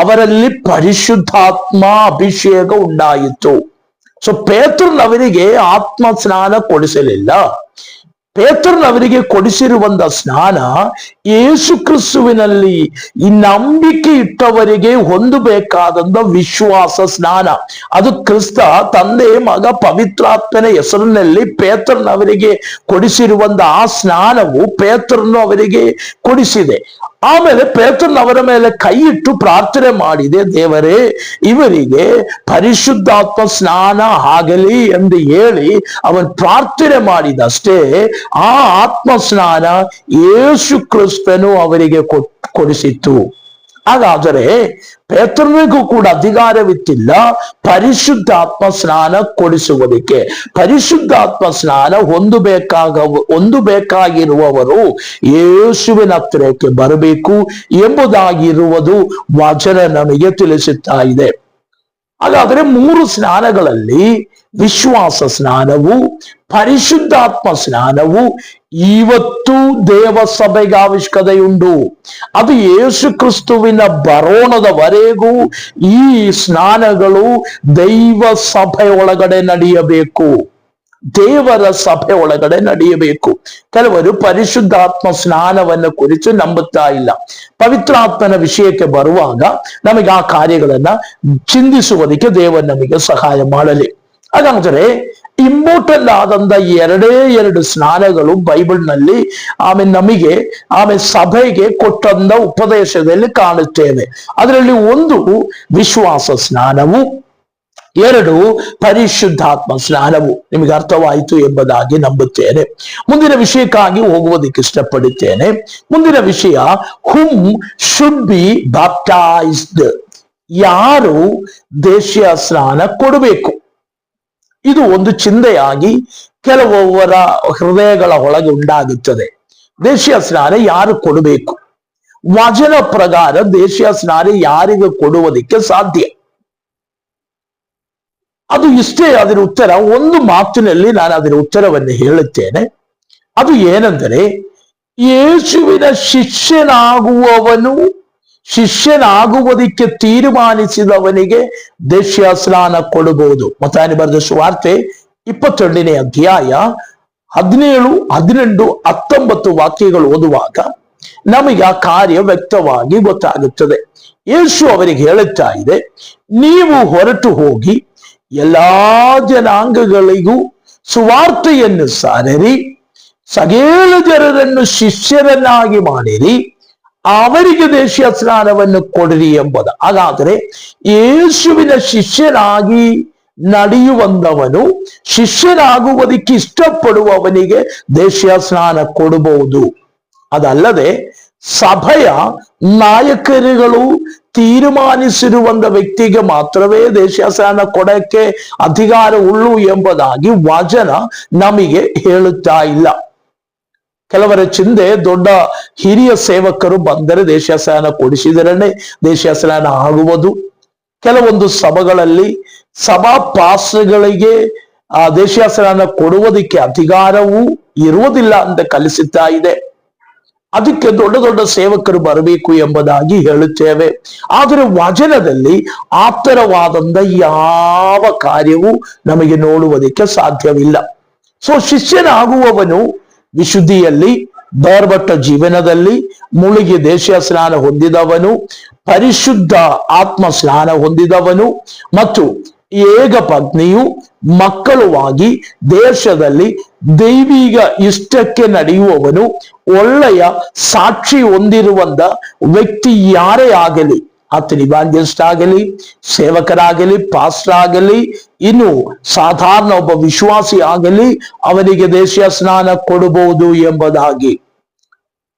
ಅವರಲ್ಲಿ ಪರಿಶುದ್ಧಾತ್ಮ ಅಭಿಷೇಕ ಉಂಟಾಯಿತು. ಸೊ ಪೇತ್ರನು ಅವರಿಗೆ ಆತ್ಮ ಸ್ನಾನ ಕೊಡಿಸಲಿಲ್ಲ. ಪೇತ್ರನು ಅವರಿಗೆ ಕೊಡಿಸಿರುವಂತ ಸ್ನಾನ ಯೇಸು ಕ್ರಿಸ್ತುವಿನಲ್ಲಿ ಈ ನಂಬಿಕೆ ಇಟ್ಟವರಿಗೆ ಹೊಂದಬೇಕಾದಂತ ವಿಶ್ವಾಸ ಸ್ನಾನ. ಅದು ಕ್ರಿಸ್ತ ತಂದೆ, ಮಗ, ಪವಿತ್ರಾತ್ಮನ ಹೆಸರಿನಲ್ಲಿ ಪೇತ್ರನು ಅವರಿಗೆ ಕೊಡಿಸಿರುವಂತ ಆ ಸ್ನಾನವು ಪೇತ್ರನು ಅವರಿಗೆ ಕೊಡಿಸಿದೆ. ಆಮೇಲೆ ಪೇತ್ರನು ಅವರ ಮೇಲೆ ಕೈ ಇಟ್ಟು ಪ್ರಾರ್ಥನೆ ಮಾಡಿದೆ, ದೇವರೇ ಇವರಿಗೆ ಪರಿಶುದ್ಧಾತ್ಮ ಸ್ನಾನ ಆಗಲಿ ಎಂದು ಹೇಳಿ ಅವನು ಪ್ರಾರ್ಥನೆ ಮಾಡಿದಷ್ಟೇ ಆ ಆತ್ಮ ಸ್ನಾನ ಯೇಸು ಕ್ರಿಸ್ತನು ಅವರಿಗೆ ಕೊಡಿಸಿತ್ತು. ಹಾಗಾದರೆ ಪೇತ್ರನಿಗೂ ಕೂಡ ಅಧಿಕಾರವಿತ್ತಿಲ್ಲ ಪರಿಶುದ್ಧಾತ್ಮ ಸ್ನಾನ ಕೊಡಿಸುವುದಕ್ಕೆ. ಪರಿಶುದ್ಧಾತ್ಮ ಸ್ನಾನ ಹೊಂದಬೇಕಾಗಿರುವವರು ಯೇಸುವಿನ ಹತ್ತಿರಕ್ಕೆ ಬರಬೇಕು ಎಂಬುದಾಗಿರುವುದು ವಚನ ನಮಗೆ ತಿಳಿಸುತ್ತಾ ಇದೆ. ಹಾಗಾದರೆ 3 ಸ್ನಾನಗಳಲ್ಲಿ ವಿಶ್ವಾಸ ಸ್ನಾನವು, ಪರಿಶುದ್ಧಾತ್ಮ ಸ್ನಾನವು ಇವತ್ತು ದೇವ ಸಭೆಗೆ ಅವಶ್ಯಕತೆಯುಂಟು. ಅದು ಯೇಸು ಕ್ರಿಸ್ತುವಿನ ಬರೋಣದವರೆಗೂ ಈ ಸ್ನಾನಗಳು ದೈವ ಸಭೆ ಒಳಗಡೆ ನಡೆಯಬೇಕು. ದೇವರ ಸಭೆ ಒಳಗಡೆ ನಡೆಯಬೇಕು. ಕೆಲವರು ಪರಿಶುದ್ಧಾತ್ಮ ಸ್ನಾನವನ್ನು ಕುರಿತು ನಂಬುತ್ತಾ ಇಲ್ಲ. ಪವಿತ್ರಾತ್ಮನ ವಿಷಯಕ್ಕೆ ಬರುವಾಗ ನಮಗೆ ಆ ಕಾರ್ಯಗಳನ್ನ ಚಿಂತಿಸುವುದಕ್ಕೆ ದೇವರು ನಮಗೆ ಸಹಾಯ ಮಾಡಲಿ. ಹಾಗಾದರೆ ಇಂಪಾರ್ಟೆಂಟ್ ಆದಂತ ಎರಡು ಸ್ನಾನಗಳು ಬೈಬಲ್ನಲ್ಲಿ ನಮಗೆ ಸಭೆಗೆ ಕೊಟ್ಟಂತ ಉಪದೇಶದಲ್ಲಿ ಕಾಣುತ್ತೇವೆ. ಅದರಲ್ಲಿ ಒಂದು ವಿಶ್ವಾಸ ಸ್ನಾನವು, ಎರಡು ಪರಿಶುದ್ಧಾತ್ಮ ಸ್ನಾನವು. ನಿಮಗೆ ಅರ್ಥವಾಯಿತು ಎಂಬುದಾಗಿ ನಂಬುತ್ತೇನೆ. ಮುಂದಿನ ವಿಷಯಕ್ಕಾಗಿ ಹೋಗುವುದಕ್ಕೆ ಇಷ್ಟಪಡುತ್ತೇನೆ. ಮುಂದಿನ ವಿಷಯ, ಹುಮ್ ಶುಡ್ ಬಿ ಬ್ಯಾಪ್ಟೈಸ್ಡ್. ಯಾರು ದೇಶೀಯ ಸ್ನಾನ ಕೊಡಬೇಕು? ಇದು ಒಂದು ಚಿಂತೆಯಾಗಿ ಕೆಲವೊಬ್ಬರ ಹೃದಯಗಳ ಒಳಗೆ ಉಂಟಾಗುತ್ತದೆ. ದೇಶೀಯ ಸ್ನಾನ ಯಾರು ಕೊಡಬೇಕು? ವಚನ ಪ್ರಕಾರ ದೇಶೀಯ ಸ್ನಾನ ಯಾರಿಗೆ ಕೊಡುವುದಕ್ಕೆ ಸಾಧ್ಯ? ಅದು ಇಷ್ಟೇ ಅದರ ಉತ್ತರ. ಒಂದು ಮಾತಿನಲ್ಲಿ ನಾನು ಅದರ ಉತ್ತರವನ್ನು ಹೇಳುತ್ತೇನೆ. ಅದು ಏನೆಂದರೆ, ಯೇಸುವಿನ ಶಿಷ್ಯನಾಗುವುದಕ್ಕೆ ತೀರ್ಮಾನಿಸಿದವನಿಗೆ ದೇಶೀಯ ಸ್ನಾನ ಕೊಡಬಹುದು. ಮತ್ತಾಯನು ಬರೆದ ಸುವಾರ್ತೆ 22ನೇ ಅಧ್ಯಾಯ 17, 18, 19 ವಾಕ್ಯಗಳು ಓದುವಾಗ ನಮಗೆ ಆ ಕಾರ್ಯ ವ್ಯಕ್ತವಾಗಿ ಗೊತ್ತಾಗುತ್ತದೆ. ಯೇಸು ಅವರಿಗೆ ಹೇಳುತ್ತಾ ಇದೆ, ನೀವು ಹೊರಟು ಹೋಗಿ ಎಲ್ಲಾ ಜನಾಂಗಗಳಿಗೂ ಸುವಾರ್ತೆಯನ್ನು ಸಾರಿರಿ, ಸಕಲ ಜನರನ್ನು ಶಿಷ್ಯರನ್ನಾಗಿ ಮಾಡಿರಿ, ಅವರಿಗೆ ದೇಶೀಯ ಸ್ನಾನವನ್ನು ಕೊಡಿರಿ ಎಂಬುದು. ಹಾಗಾದರೆ ಯೇಸುವಿನ ಶಿಷ್ಯನಾಗಿ ನಡೆಯುವಂತವನು, ಶಿಷ್ಯನಾಗುವುದಕ್ಕೆ ಇಷ್ಟಪಡುವವನಿಗೆ ದೇಶೀಯ ಸ್ನಾನ ಕೊಡಬಹುದು. ಅದಲ್ಲದೆ ಸಭೆಯ ನಾಯಕರುಗಳು ತೀರ್ಮಾನಿಸಿರುವಂತ ವ್ಯಕ್ತಿಗೆ ಮಾತ್ರವೇ ದೇಶೀಯ ಸ್ನಾನ ಕೊಡಕ್ಕೆ ಅಧಿಕಾರ ಉಳ್ಳು ಎಂಬುದಾಗಿ ವಚನ ನಮಗೆ ಹೇಳುತ್ತಾ ಇಲ್ಲ. ಕೆಲವರ ಚಿಂತೆ, ದೊಡ್ಡ ಹಿರಿಯ ಸೇವಕರು ಬಂದರೆ ದೇಶೀಯ ಸ್ನಾನ ಕೊಡಿಸಿದರೇ ದೇಶೀಯ ಸ್ನಾನ ಆಗುವುದು. ಕೆಲವೊಂದು ಸಭೆಗಳಲ್ಲಿ ಸಭಾ ಪಾಸ್ಗಳಿಗೆ ಆ ದೇಶೀಯ ಸ್ನಾನ ಕೊಡುವುದಕ್ಕೆ ಅಧಿಕಾರವೂ ಇರುವುದಿಲ್ಲ ಅಂತ ಕಲಿಸುತ್ತಾ ಇದೆ. ಅದಕ್ಕೆ ದೊಡ್ಡ ದೊಡ್ಡ ಸೇವಕರು ಬರಬೇಕು ಎಂಬುದಾಗಿ ಹೇಳುತ್ತೇವೆ. ಆದರೆ ವಚನದಲ್ಲಿ ಆತರವಾದಂತ ಯಾವ ಕಾರ್ಯವೂ ನಮಗೆ ನೋಡುವುದಕ್ಕೆ ಸಾಧ್ಯವಿಲ್ಲ. ಸೊ ಶಿಷ್ಯನಾಗುವವನು ವಿಶುದ್ಧಿಯಲ್ಲಿ, ಬೇರ್ಪಟ್ಟ ಜೀವನದಲ್ಲಿ ಮುಳುಗಿ ದೇಶೀಯ ಸ್ನಾನ ಹೊಂದಿದವನು, ಪರಿಶುದ್ಧ ಆತ್ಮ ಸ್ನಾನ ಹೊಂದಿದವನು ಮತ್ತು ಏಕ ಪತ್ನಿಯು ಮಕ್ಕಳುವಾಗಿ ದೇಶದಲ್ಲಿ ದೈವಿಕ ಇಷ್ಟಕ್ಕೆ ನಡೆಯುವವನು, ಒಳ್ಳೆಯ ಸಾಕ್ಷಿ ಹೊಂದಿರುವಂತ ವ್ಯಕ್ತಿ ಯಾರೇ ಆಗಲಿ, ಆತನ ಇವಾಂಜಲಿಸ್ಟ್ ಆಗಲಿ, ಸೇವಕರಾಗಲಿ, ಪಾಸ್ಟರ್ ಆಗಲಿ, ಇನ್ನು ಸಾಧಾರಣ ಒಬ್ಬ ವಿಶ್ವಾಸಿ ಆಗಲಿ, ಅವನಿಗೆ ದೇಶೀಯ ಸ್ನಾನ ಕೊಡಬಹುದು ಎಂಬುದಾಗಿ.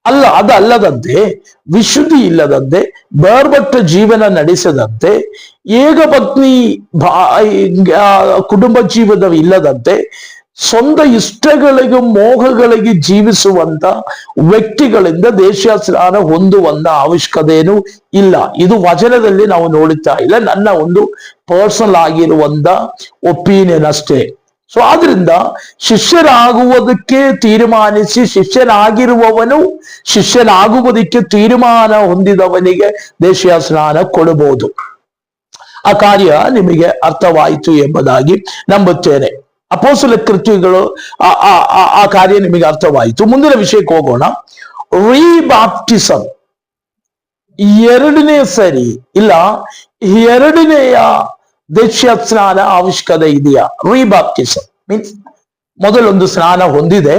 ಅದಲ್ಲದಂತೆ, ವಿಶುದ್ಧಿ ಇಲ್ಲದಂತೆ, ಬೇರ್ಪಟ್ಟ ಜೀವನ ನಡೆಸದಂತೆ, ಏಕಪತ್ನಿ ಕುಟುಂಬ ಜೀವನ ಇಲ್ಲದಂತೆ, ಸ್ವಂತ ಇಷ್ಟಗಳಿಗೆ ಮೋಹಗಳಿಗೆ ಜೀವಿಸುವಂತ ವ್ಯಕ್ತಿಗಳಿಂದ ದೇಶೀಯ ಸ್ನಾನ ಹೊಂದುವಂತ ಅವಶ್ಯಕತೆಯೂ ಇಲ್ಲ. ಇದು ವಚನದಲ್ಲಿ ನಾವು ನೋಡುತ್ತಾ ಇಲ್ಲ, ನನ್ನ ಒಂದು ಪರ್ಸನಲ್ ಆಗಿರುವಂತ ಒಪಿನಿಯನ್ ಅಷ್ಟೇ. ಸೊ ಆದ್ರಿಂದ ಶಿಷ್ಯರಾಗುವುದಕ್ಕೆ ತೀರ್ಮಾನಿಸಿ ಶಿಷ್ಯನಾಗಿರುವವನು ಶಿಷ್ಯನಾಗುವುದಕ್ಕೆ ತೀರ್ಮಾನ ಹೊಂದಿದವನಿಗೆ ದೇಶೀಯ ಸ್ನಾನ ಕೊಡಬಹುದು. ಆ ಕಾರ್ಯ ನಿಮಗೆ ಅರ್ಥವಾಯಿತು ಎಂಬುದಾಗಿ ನಂಬುತ್ತೇನೆ. ಅಪೊಸ್ತಲ ಕೃತ್ಯಗಳು ಆ ಕಾರ್ಯ ನಿಮಗೆ ಅರ್ಥವಾಯಿತು. ಮುಂದಿನ ವಿಷಯಕ್ಕೆ ಹೋಗೋಣ. ರೀಬ್ಯಾಪ್ಟಿಸಮ್, ಎರಡನೇ ಸರಿ ಇಲ್ಲ, ಎರಡನೆಯ ದೇಶೀಯ ಸ್ನಾನ ಅವಶ್ಯಕತೆ ಇದೆಯಾ? ರೀಬ್ಯಾಪ್ಟಿಸಮ್ ಮೀನ್ಸ್ ಮೊದಲೊಂದು ಸ್ನಾನ ಹೊಂದಿದೆ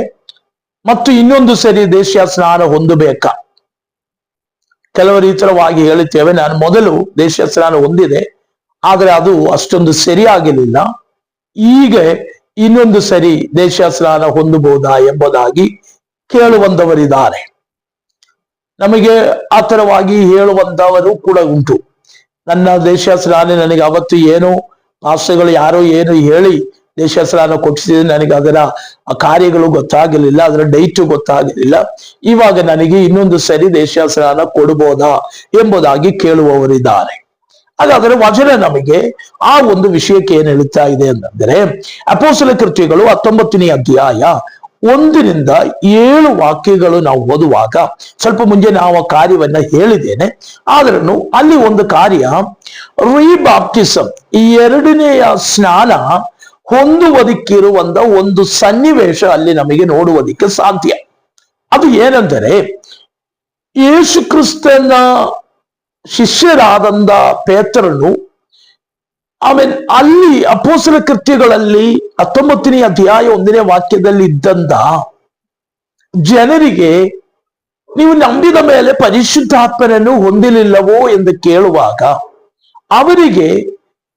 ಮತ್ತು ಇನ್ನೊಂದು ಸರಿ ದೇಶೀಯ ಸ್ನಾನ ಹೊಂದಬೇಕಾ? ಕೆಲವರು ಈ ತರವಾಗಿ ಹೇಳುತ್ತೇವೆ, ನಾನು ಮೊದಲು ದೇಶೀಯ ಸ್ನಾನ ಹೊಂದಿದೆ, ಆದರೆ ಅದು ಅಷ್ಟೊಂದು ಸರಿಯಾಗಲಿಲ್ಲ, ಈಗ ಇನ್ನೊಂದು ಸರಿ ದೇಶೀಯ ಸ್ನಾನ ಹೊಂದಬಹುದಾ ಎಂಬುದಾಗಿ ಕೇಳುವಂತವರಿದ್ದಾರೆ. ನಮಗೆ ಆ ತರವಾಗಿ ಹೇಳುವಂತವರು ಕೂಡ ಉಂಟು. ನನ್ನ ದೇಶೀಯ ಸ್ನಾನ ನನಗೆ ಅವತ್ತು ಏನೋ ಪಾಸ್ಟರ್ಗಳು ಯಾರೋ ಏನು ಹೇಳಿ ದೇಶೀಯ ಸ್ನಾನ ಕೊಟ್ಟಿಸಿದ್ರೆ ನನಗೆ ಅದರ ಕಾರ್ಯಗಳು ಗೊತ್ತಾಗಲಿಲ್ಲ, ಅದರ ಡೇಟು ಗೊತ್ತಾಗಲಿಲ್ಲ, ಇವಾಗ ನನಗೆ ಇನ್ನೊಂದು ಸರಿ ದೇಶೀಯ ಸ್ನಾನ ಕೊಡಬಹುದಾ ಎಂಬುದಾಗಿ ಕೇಳುವವರಿದ್ದಾರೆ. ಹಾಗಾದರೆ ವಚನ ನಮಗೆ ಆ ಒಂದು ವಿಷಯಕ್ಕೆ ಏನ್ ಹೇಳುತ್ತಾ ಇದೆ ಅಂತಂದ್ರೆ, ಅಪೊಸ್ತಲ ಕೃತ್ಯಗಳು 19ನೇ ಅಧ್ಯಾಯ 1-7 ವಾಕ್ಯಗಳು ನಾವು ಓದುವಾಗ, ಸ್ವಲ್ಪ ಮುಂಚೆ ನಾವು ಆ ಕಾರ್ಯವನ್ನ ಹೇಳಿದ್ದೇನೆ, ಆದ್ರೂ ಅಲ್ಲಿ ಒಂದು ಕಾರ್ಯ, ರೀಬ್ಯಾಪ್ಟಿಸಮ್, ಈ ಎರಡನೆಯ ಸ್ನಾನ ಹೊಂದುವುದಕ್ಕಿರುವಂತ ಒಂದು ಸನ್ನಿವೇಶ ಅಲ್ಲಿ ನಮಗೆ ನೋಡುವುದಕ್ಕೆ ಸಾಧ್ಯ. ಅದು ಏನೆಂದರೆ, ಯೇಸು ಕ್ರಿಸ್ತನ ಶಿಷ್ಯರಾದಂತ ಪೇತ್ರನು ಆಮೇಲೆ ಅಲ್ಲಿ ಅಪೊಸ್ತಲ ಕೃತ್ಯಗಳಲ್ಲಿ 19ನೇ ಅಧ್ಯಾಯ 1ನೇ ವಾಕ್ಯದಲ್ಲಿ ಇದ್ದಂತ ಜನರಿಗೆ, ನೀವು ನಂಬಿದ ಮೇಲೆ ಪರಿಶುದ್ಧಾತ್ಮನನ್ನು ಹೊಂದಲಿಲ್ಲವೋ ಎಂದು ಕೇಳುವಾಗ ಅವರಿಗೆ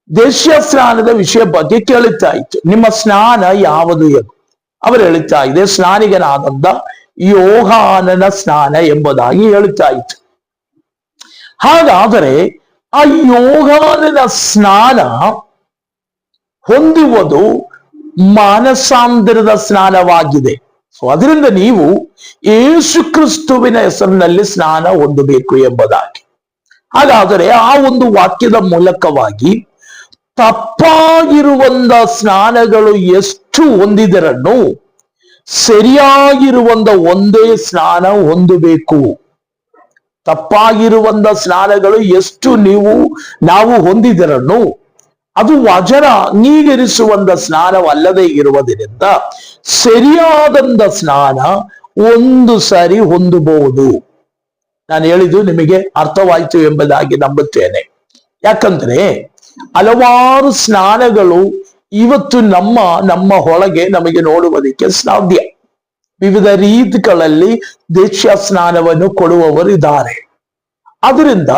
ದೇಶೀಯ ಸ್ನಾನದ ವಿಷಯ ಬಗ್ಗೆ ಕೇಳುತ್ತಾ ಇತ್ತು. ನಿಮ್ಮ ಸ್ನಾನ ಯಾವುದು ಎಂದು ಅವರು ಹೇಳುತ್ತಾ ಇದೆ, ಸ್ನಾನಿಗನಾದಂತ ಯೋಹಾನನ ಸ್ನಾನ ಎಂಬುದಾಗಿ ಹೇಳುತ್ತಾ ಇತ್ತು. ಹಾಗಾದರೆ ಆ ಯೋಹಾನನ ಸ್ನಾನ ಹೊಂದುವುದು ಮಾನಸಾಂತರದ ಸ್ನಾನವಾಗಿದೆ. ಸೊ ಅದರಿಂದ ನೀವು ಯೇಸು ಕ್ರಿಸ್ತುವಿನ ಹೆಸರಿನಲ್ಲಿ ಸ್ನಾನ ಹೊಂದಬೇಕು ಎಂಬುದಾಗಿ. ಹಾಗಾದರೆ ಆ ಒಂದು ವಾಕ್ಯದ ಮೂಲಕವಾಗಿ ತಪ್ಪಾಗಿರುವಂತ ಸ್ನಾನಗಳು ಎಷ್ಟು ಹೊಂದಿದರನ್ನು ಸರಿಯಾಗಿರುವಂತ ಒಂದೇ ಸ್ನಾನ ಹೊಂದಬೇಕು. ತಪ್ಪಾಗಿರುವಂತ ಸ್ನಾನಗಳು ಎಷ್ಟು ನಾವು ಹೊಂದಿದರನ್ನು ಅದು ವಚನ ಅಂಗೀಕರಿಸುವಂತ ಸ್ನಾನವಲ್ಲದೆ ಇರುವುದರಿಂದ ಸರಿಯಾದಂತ ಸ್ನಾನ ಒಂದು ಸರಿ ಹೊಂದಬಹುದು. ನಾನು ಹೇಳಿದ್ದು ನಿಮಗೆ ಅರ್ಥವಾಯಿತು ಎಂಬುದಾಗಿ ನಂಬುತ್ತೇನೆ. ಯಾಕಂದ್ರೆ ಹಲವಾರು ಸ್ನಾನಗಳು ಇವತ್ತು ನಮ್ಮ ಒಳಗೆ ನಮಗೆ ನೋಡುವುದಕ್ಕೆ ಸಾಧ್ಯ. ವಿವಿಧ ರೀತಿಗಳಲ್ಲಿ ದೀಕ್ಷಾ ಸ್ನಾನವನ್ನು ಕೊಡುವವರು ಇದ್ದಾರೆ. ಅದರಿಂದ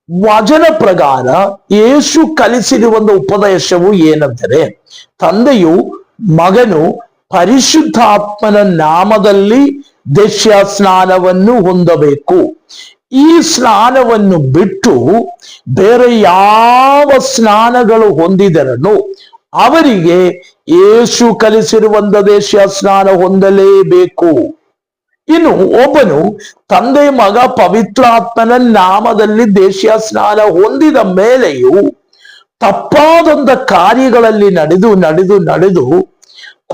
ವಚನ ಪ್ರಕಾರ ಯೇಸು ಕಲಿಸಿರುವಂತ ಉಪದೇಶವು ಏನೆಂದರೆ, ತಂದೆಯು ಮಗನು ಪರಿಶುದ್ಧಾತ್ಮನ ನಾಮದಲ್ಲಿ ದೀಕ್ಷಾ ಸ್ನಾನವನ್ನು ಹೊಂದಬೇಕು. ಈ ಸ್ನಾನವನ್ನು ಬಿಟ್ಟು ಬೇರೆ ಯಾವ ಸ್ನಾನಗಳು ಹೊಂದಿದರನು ಅವರಿಗೆ ಯೇಸು ಕಲಿಸಿರುವಂತ ದೀಕ್ಷಾ ಸ್ನಾನ ಹೊಂದಲೇಬೇಕು. ಇನ್ನು ಒಬ್ಬನು ತಂದೆ ಮಗ ಪವಿತ್ರಾತ್ಮನ ನಾಮದಲ್ಲಿ ದೀಕ್ಷಾ ಸ್ನಾನ ಹೊಂದಿದ ಮೇಲೆಯೂ ತಪ್ಪಾದಂತ ಕಾರ್ಯಗಳಲ್ಲಿ ನಡೆದು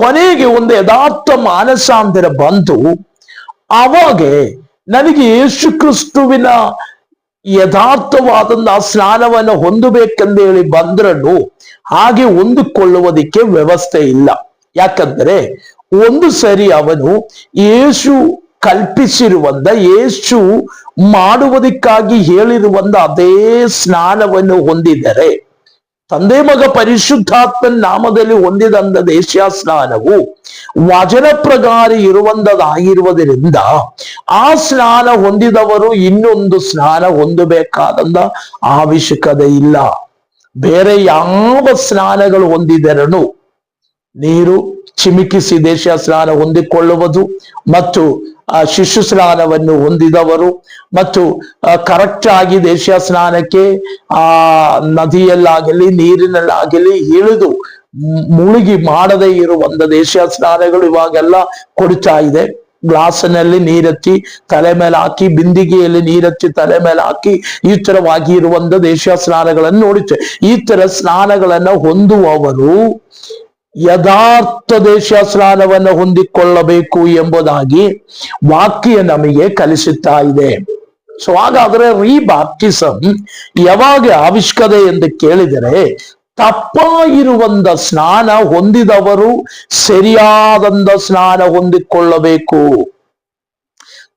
ಕೊನೆಗೆ ಒಂದು ಯಥಾರ್ಥ ಮಾನಸಾಂತರ ಬಂತು. ಆವಾಗ ನನಗೆ ಯೇಸು ಕ್ರಿಸ್ತುವಿನ ಯಥಾರ್ಥವಾದಂತಹ ಸ್ನಾನವನ್ನು ಹೊಂದಬೇಕೆಂದು ಹೇಳಿ ಬಂದ್ರನು ಹಾಗೆ ಹೊಂದಿಕೊಳ್ಳುವುದಕ್ಕೆ ವ್ಯವಸ್ಥೆ ಇಲ್ಲ. ಯಾಕಂದ್ರೆ ಒಂದು ಸರಿ ಅವನು ಯೇಸು ಕಲ್ಪಿಸಿರುವಂತ, ಯೇಸು ಮಾಡುವುದಕ್ಕಾಗಿ ಹೇಳಿರುವಂತ ಅದೇ ಸ್ನಾನವನ್ನು ಹೊಂದಿದರೆ, ತಂದೆ ಮಗ ಪರಿಶುದ್ಧಾತ್ಮನ ನಾಮದಲ್ಲಿ ಹೊಂದಿದಂತ ದೀಕ್ಷಾ ಸ್ನಾನವು ವಚನ ಪ್ರಕಾರ ಇರುವಂತದಾಗಿರುವುದರಿಂದ ಆ ಸ್ನಾನ ಹೊಂದಿದವರು ಇನ್ನೊಂದು ಸ್ನಾನ ಹೊಂದಬೇಕಾದಂತ ಅವಶ್ಯಕತೆ ಇಲ್ಲ. ಬೇರೆ ಯಾವ ಸ್ನಾನಗಳು ಹೊಂದಿದರನು ನೀರು ಚಿಮಿಕಿಸಿ ದೀಕ್ಷಾ ಸ್ನಾನ ಹೊಂದಿಕೊಳ್ಳುವುದು ಮತ್ತು ಶಿಶು ಸ್ನಾನವನ್ನು ಹೊಂದಿದವರು ಮತ್ತು ಕರೆಕ್ಟ್ ಆಗಿ ದೀಕ್ಷಾ ಸ್ನಾನಕ್ಕೆ ನದಿಯಲ್ಲಾಗಲಿ ನೀರಿನಲ್ಲಾಗಲಿ ಇಳಿದು ಮುಳುಗಿ ಮಾಡದೇ ಇರುವಂತ ದೀಕ್ಷಾ ಸ್ನಾನಗಳು ಇವಾಗೆಲ್ಲ ಕೊಡ್ತಾ ಇದೆ. ಗ್ಲಾಸ್ನಲ್ಲಿ ನೀರೆತ್ತಿ ತಲೆ ಮೇಲೆ ಹಾಕಿ, ಬಿಂದಿಗೆಯಲ್ಲಿ ನೀರೆತ್ತಿ ತಲೆ ಮೇಲೆ ಹಾಕಿ ಈ ತರವಾಗಿ ಇರುವಂತ ದೀಕ್ಷಾ ಸ್ನಾನಗಳನ್ನು ನೋಡುತ್ತೆ. ಈ ತರ ಸ್ನಾನಗಳನ್ನ ಹೊಂದುವವರು ಯಥಾರ್ಥ ದೀಕ್ಷಾ ಸ್ನಾನವನ್ನು ಹೊಂದಿಕೊಳ್ಳಬೇಕು ಎಂಬುದಾಗಿ ವಾಕ್ಯ ನಮಗೆ ಕಲಿಸುತ್ತಾ ಇದೆ. ಸೊ ಹಾಗಾದ್ರೆ ರೀಬ್ಯಾಪ್ಟಿಸಮ್ ಯಾವಾಗ ಆವಿಷ್ಕತೆ ಎಂದು ಕೇಳಿದರೆ, ತಪ್ಪಾಗಿರುವಂತ ಸ್ನಾನ ಹೊಂದಿದವರು ಸರಿಯಾದಂತ ಸ್ನಾನ ಹೊಂದಿಕೊಳ್ಳಬೇಕು.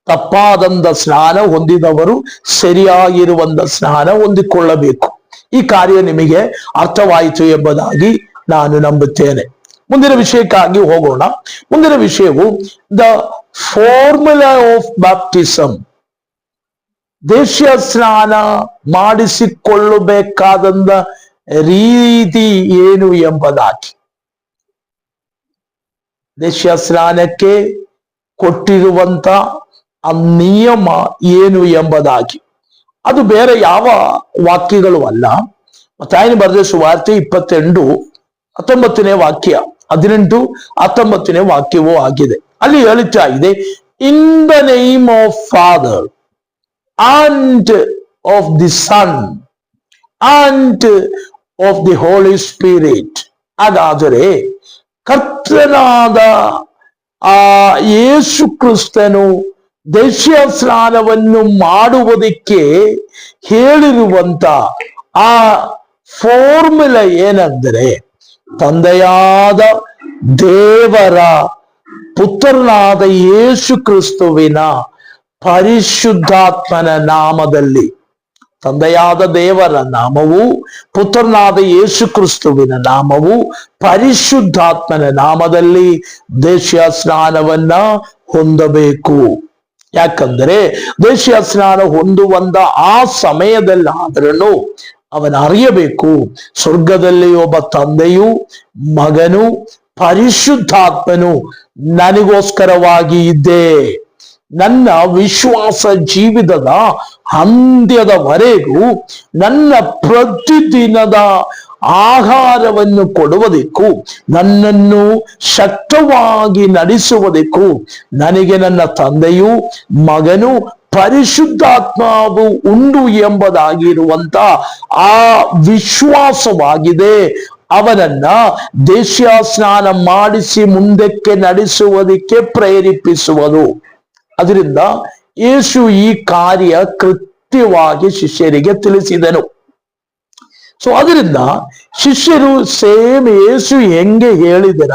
ತಪ್ಪಾದಂತ ಸ್ನಾನ ಹೊಂದಿದವರು ಸರಿಯಾಗಿರುವಂತ ಸ್ನಾನ ಹೊಂದಿಕೊಳ್ಳಬೇಕು. ಈ ಕಾರ್ಯ ನಿಮಗೆ ಅರ್ಥವಾಯಿತು ಎಂಬುದಾಗಿ ನಾನು ನಂಬುತ್ತೇನೆ. ಮುಂದಿನ ವಿಷಯಕ್ಕಾಗಿ ಹೋಗೋಣ. ಮುಂದಿನ ವಿಷಯವು ದ ಫಾರ್ಮುಲಾ ಆಫ್ ಬ್ಯಾಪ್ಟಿಸಮ್. ದೀಕ್ಷಾ ಸ್ನಾನ ಮಾಡಿಸಿಕೊಳ್ಳಬೇಕಾದಂತ ರೀತಿ ಏನು ಎಂಬುದಾಗಿ, ದೀಕ್ಷಾ ಸ್ನಾನಕ್ಕೆ ಕೊಟ್ಟಿರುವಂತ ಆ ನಿಯಮ ಏನು ಎಂಬುದಾಗಿ, ಅದು ಬೇರೆ ಯಾವ ವಾಕ್ಯಗಳು ಅಲ್ಲ. ಮತ್ತಾಯನ ಬರೆದ ಸುವಾರ್ತೆ 22:19 ವಾಕ್ಯ, 18-19 ವಾಕ್ಯವೂ ಆಗಿದೆ. ಅಲ್ಲಿ ಹೇಳುತ್ತಾ ಇದೆ, in the name of father and of the son and of the holy spirit. ಹಾಗಾದರೆ ಕರ್ತನಾದ ಯೇಸು ಕ್ರಿಸ್ತನು ದೀಕ್ಷಾ ಸ್ನಾನವನ್ನು ಮಾಡುವುದಕ್ಕೆ ಹೇಳಿರುವಂತ ಆ ಫಾರ್ಮುಲಾ ಏನೆಂದರೆ, ತಂದೆಯಾದ ದೇವರ ಪುತ್ರನಾದ ಯೇಸು ಕ್ರಿಸ್ತುವಿನ ಪರಿಶುದ್ಧಾತ್ಮನ ನಾಮದಲ್ಲಿ, ತಂದೆಯಾದ ದೇವರ ನಾಮವು, ಪುತ್ರನಾದ ಯೇಸು ಕ್ರಿಸ್ತುವಿನ ನಾಮವು, ಪರಿಶುದ್ಧಾತ್ಮನ ನಾಮದಲ್ಲಿ ದೇಶೀಯ ಸ್ನಾನವನ್ನ ಹೊಂದಬೇಕು. ಯಾಕಂದರೆ ದೇಶೀಯ ಸ್ನಾನ ಹೊಂದುವಂತ ಆ ಸಮಯದಲ್ಲಾದ್ರೂ ಅವನ ಅರಿಯಬೇಕು, ಸ್ವರ್ಗದಲ್ಲಿ ಒಬ್ಬ ತಂದೆಯು, ಮಗನು, ಪರಿಶುದ್ಧಾತ್ಮನು ನನಗೋಸ್ಕರವಾಗಿ ಇದ್ದೆ. ನನ್ನ ವಿಶ್ವಾಸ ಜೀವಿತದ ಅಂತ್ಯದವರೆಗೂ ನನ್ನ ಪ್ರತಿದಿನದ ಆಹಾರವನ್ನು ಕೊಡುವುದಕ್ಕೂ, ನನ್ನನ್ನು ಶಕ್ತವಾಗಿ ನಡೆಸುವುದಕ್ಕೂ ನನಗೆ ನನ್ನ ತಂದೆಯು, ಮಗನು, ಪರಿಶುದ್ಧಾತ್ಮವು ಉಂಟು ಎಂಬುದಾಗಿರುವಂತ ಆ ವಿಶ್ವಾಸವಾಗಿದೆ ಅವನನ್ನ ದೇಶೀಯ ಸ್ನಾನ ಮಾಡಿಸಿ ಮುಂದಕ್ಕೆ ನಡೆಸುವುದಕ್ಕೆ ಪ್ರೇರೇಪಿಸುವುದು. ಅದರಿಂದ ಯೇಸು ಈ ಕಾರ್ಯ ಕೃತ್ಯವಾಗಿ ಶಿಷ್ಯರಿಗೆ ತಿಳಿಸಿದನು. ಸೊ ಅದರಿಂದ ಶಿಷ್ಯರು ಸೇಮ್ ಯೇಸು ಹೆಂಗೆ ಹೇಳಿದರ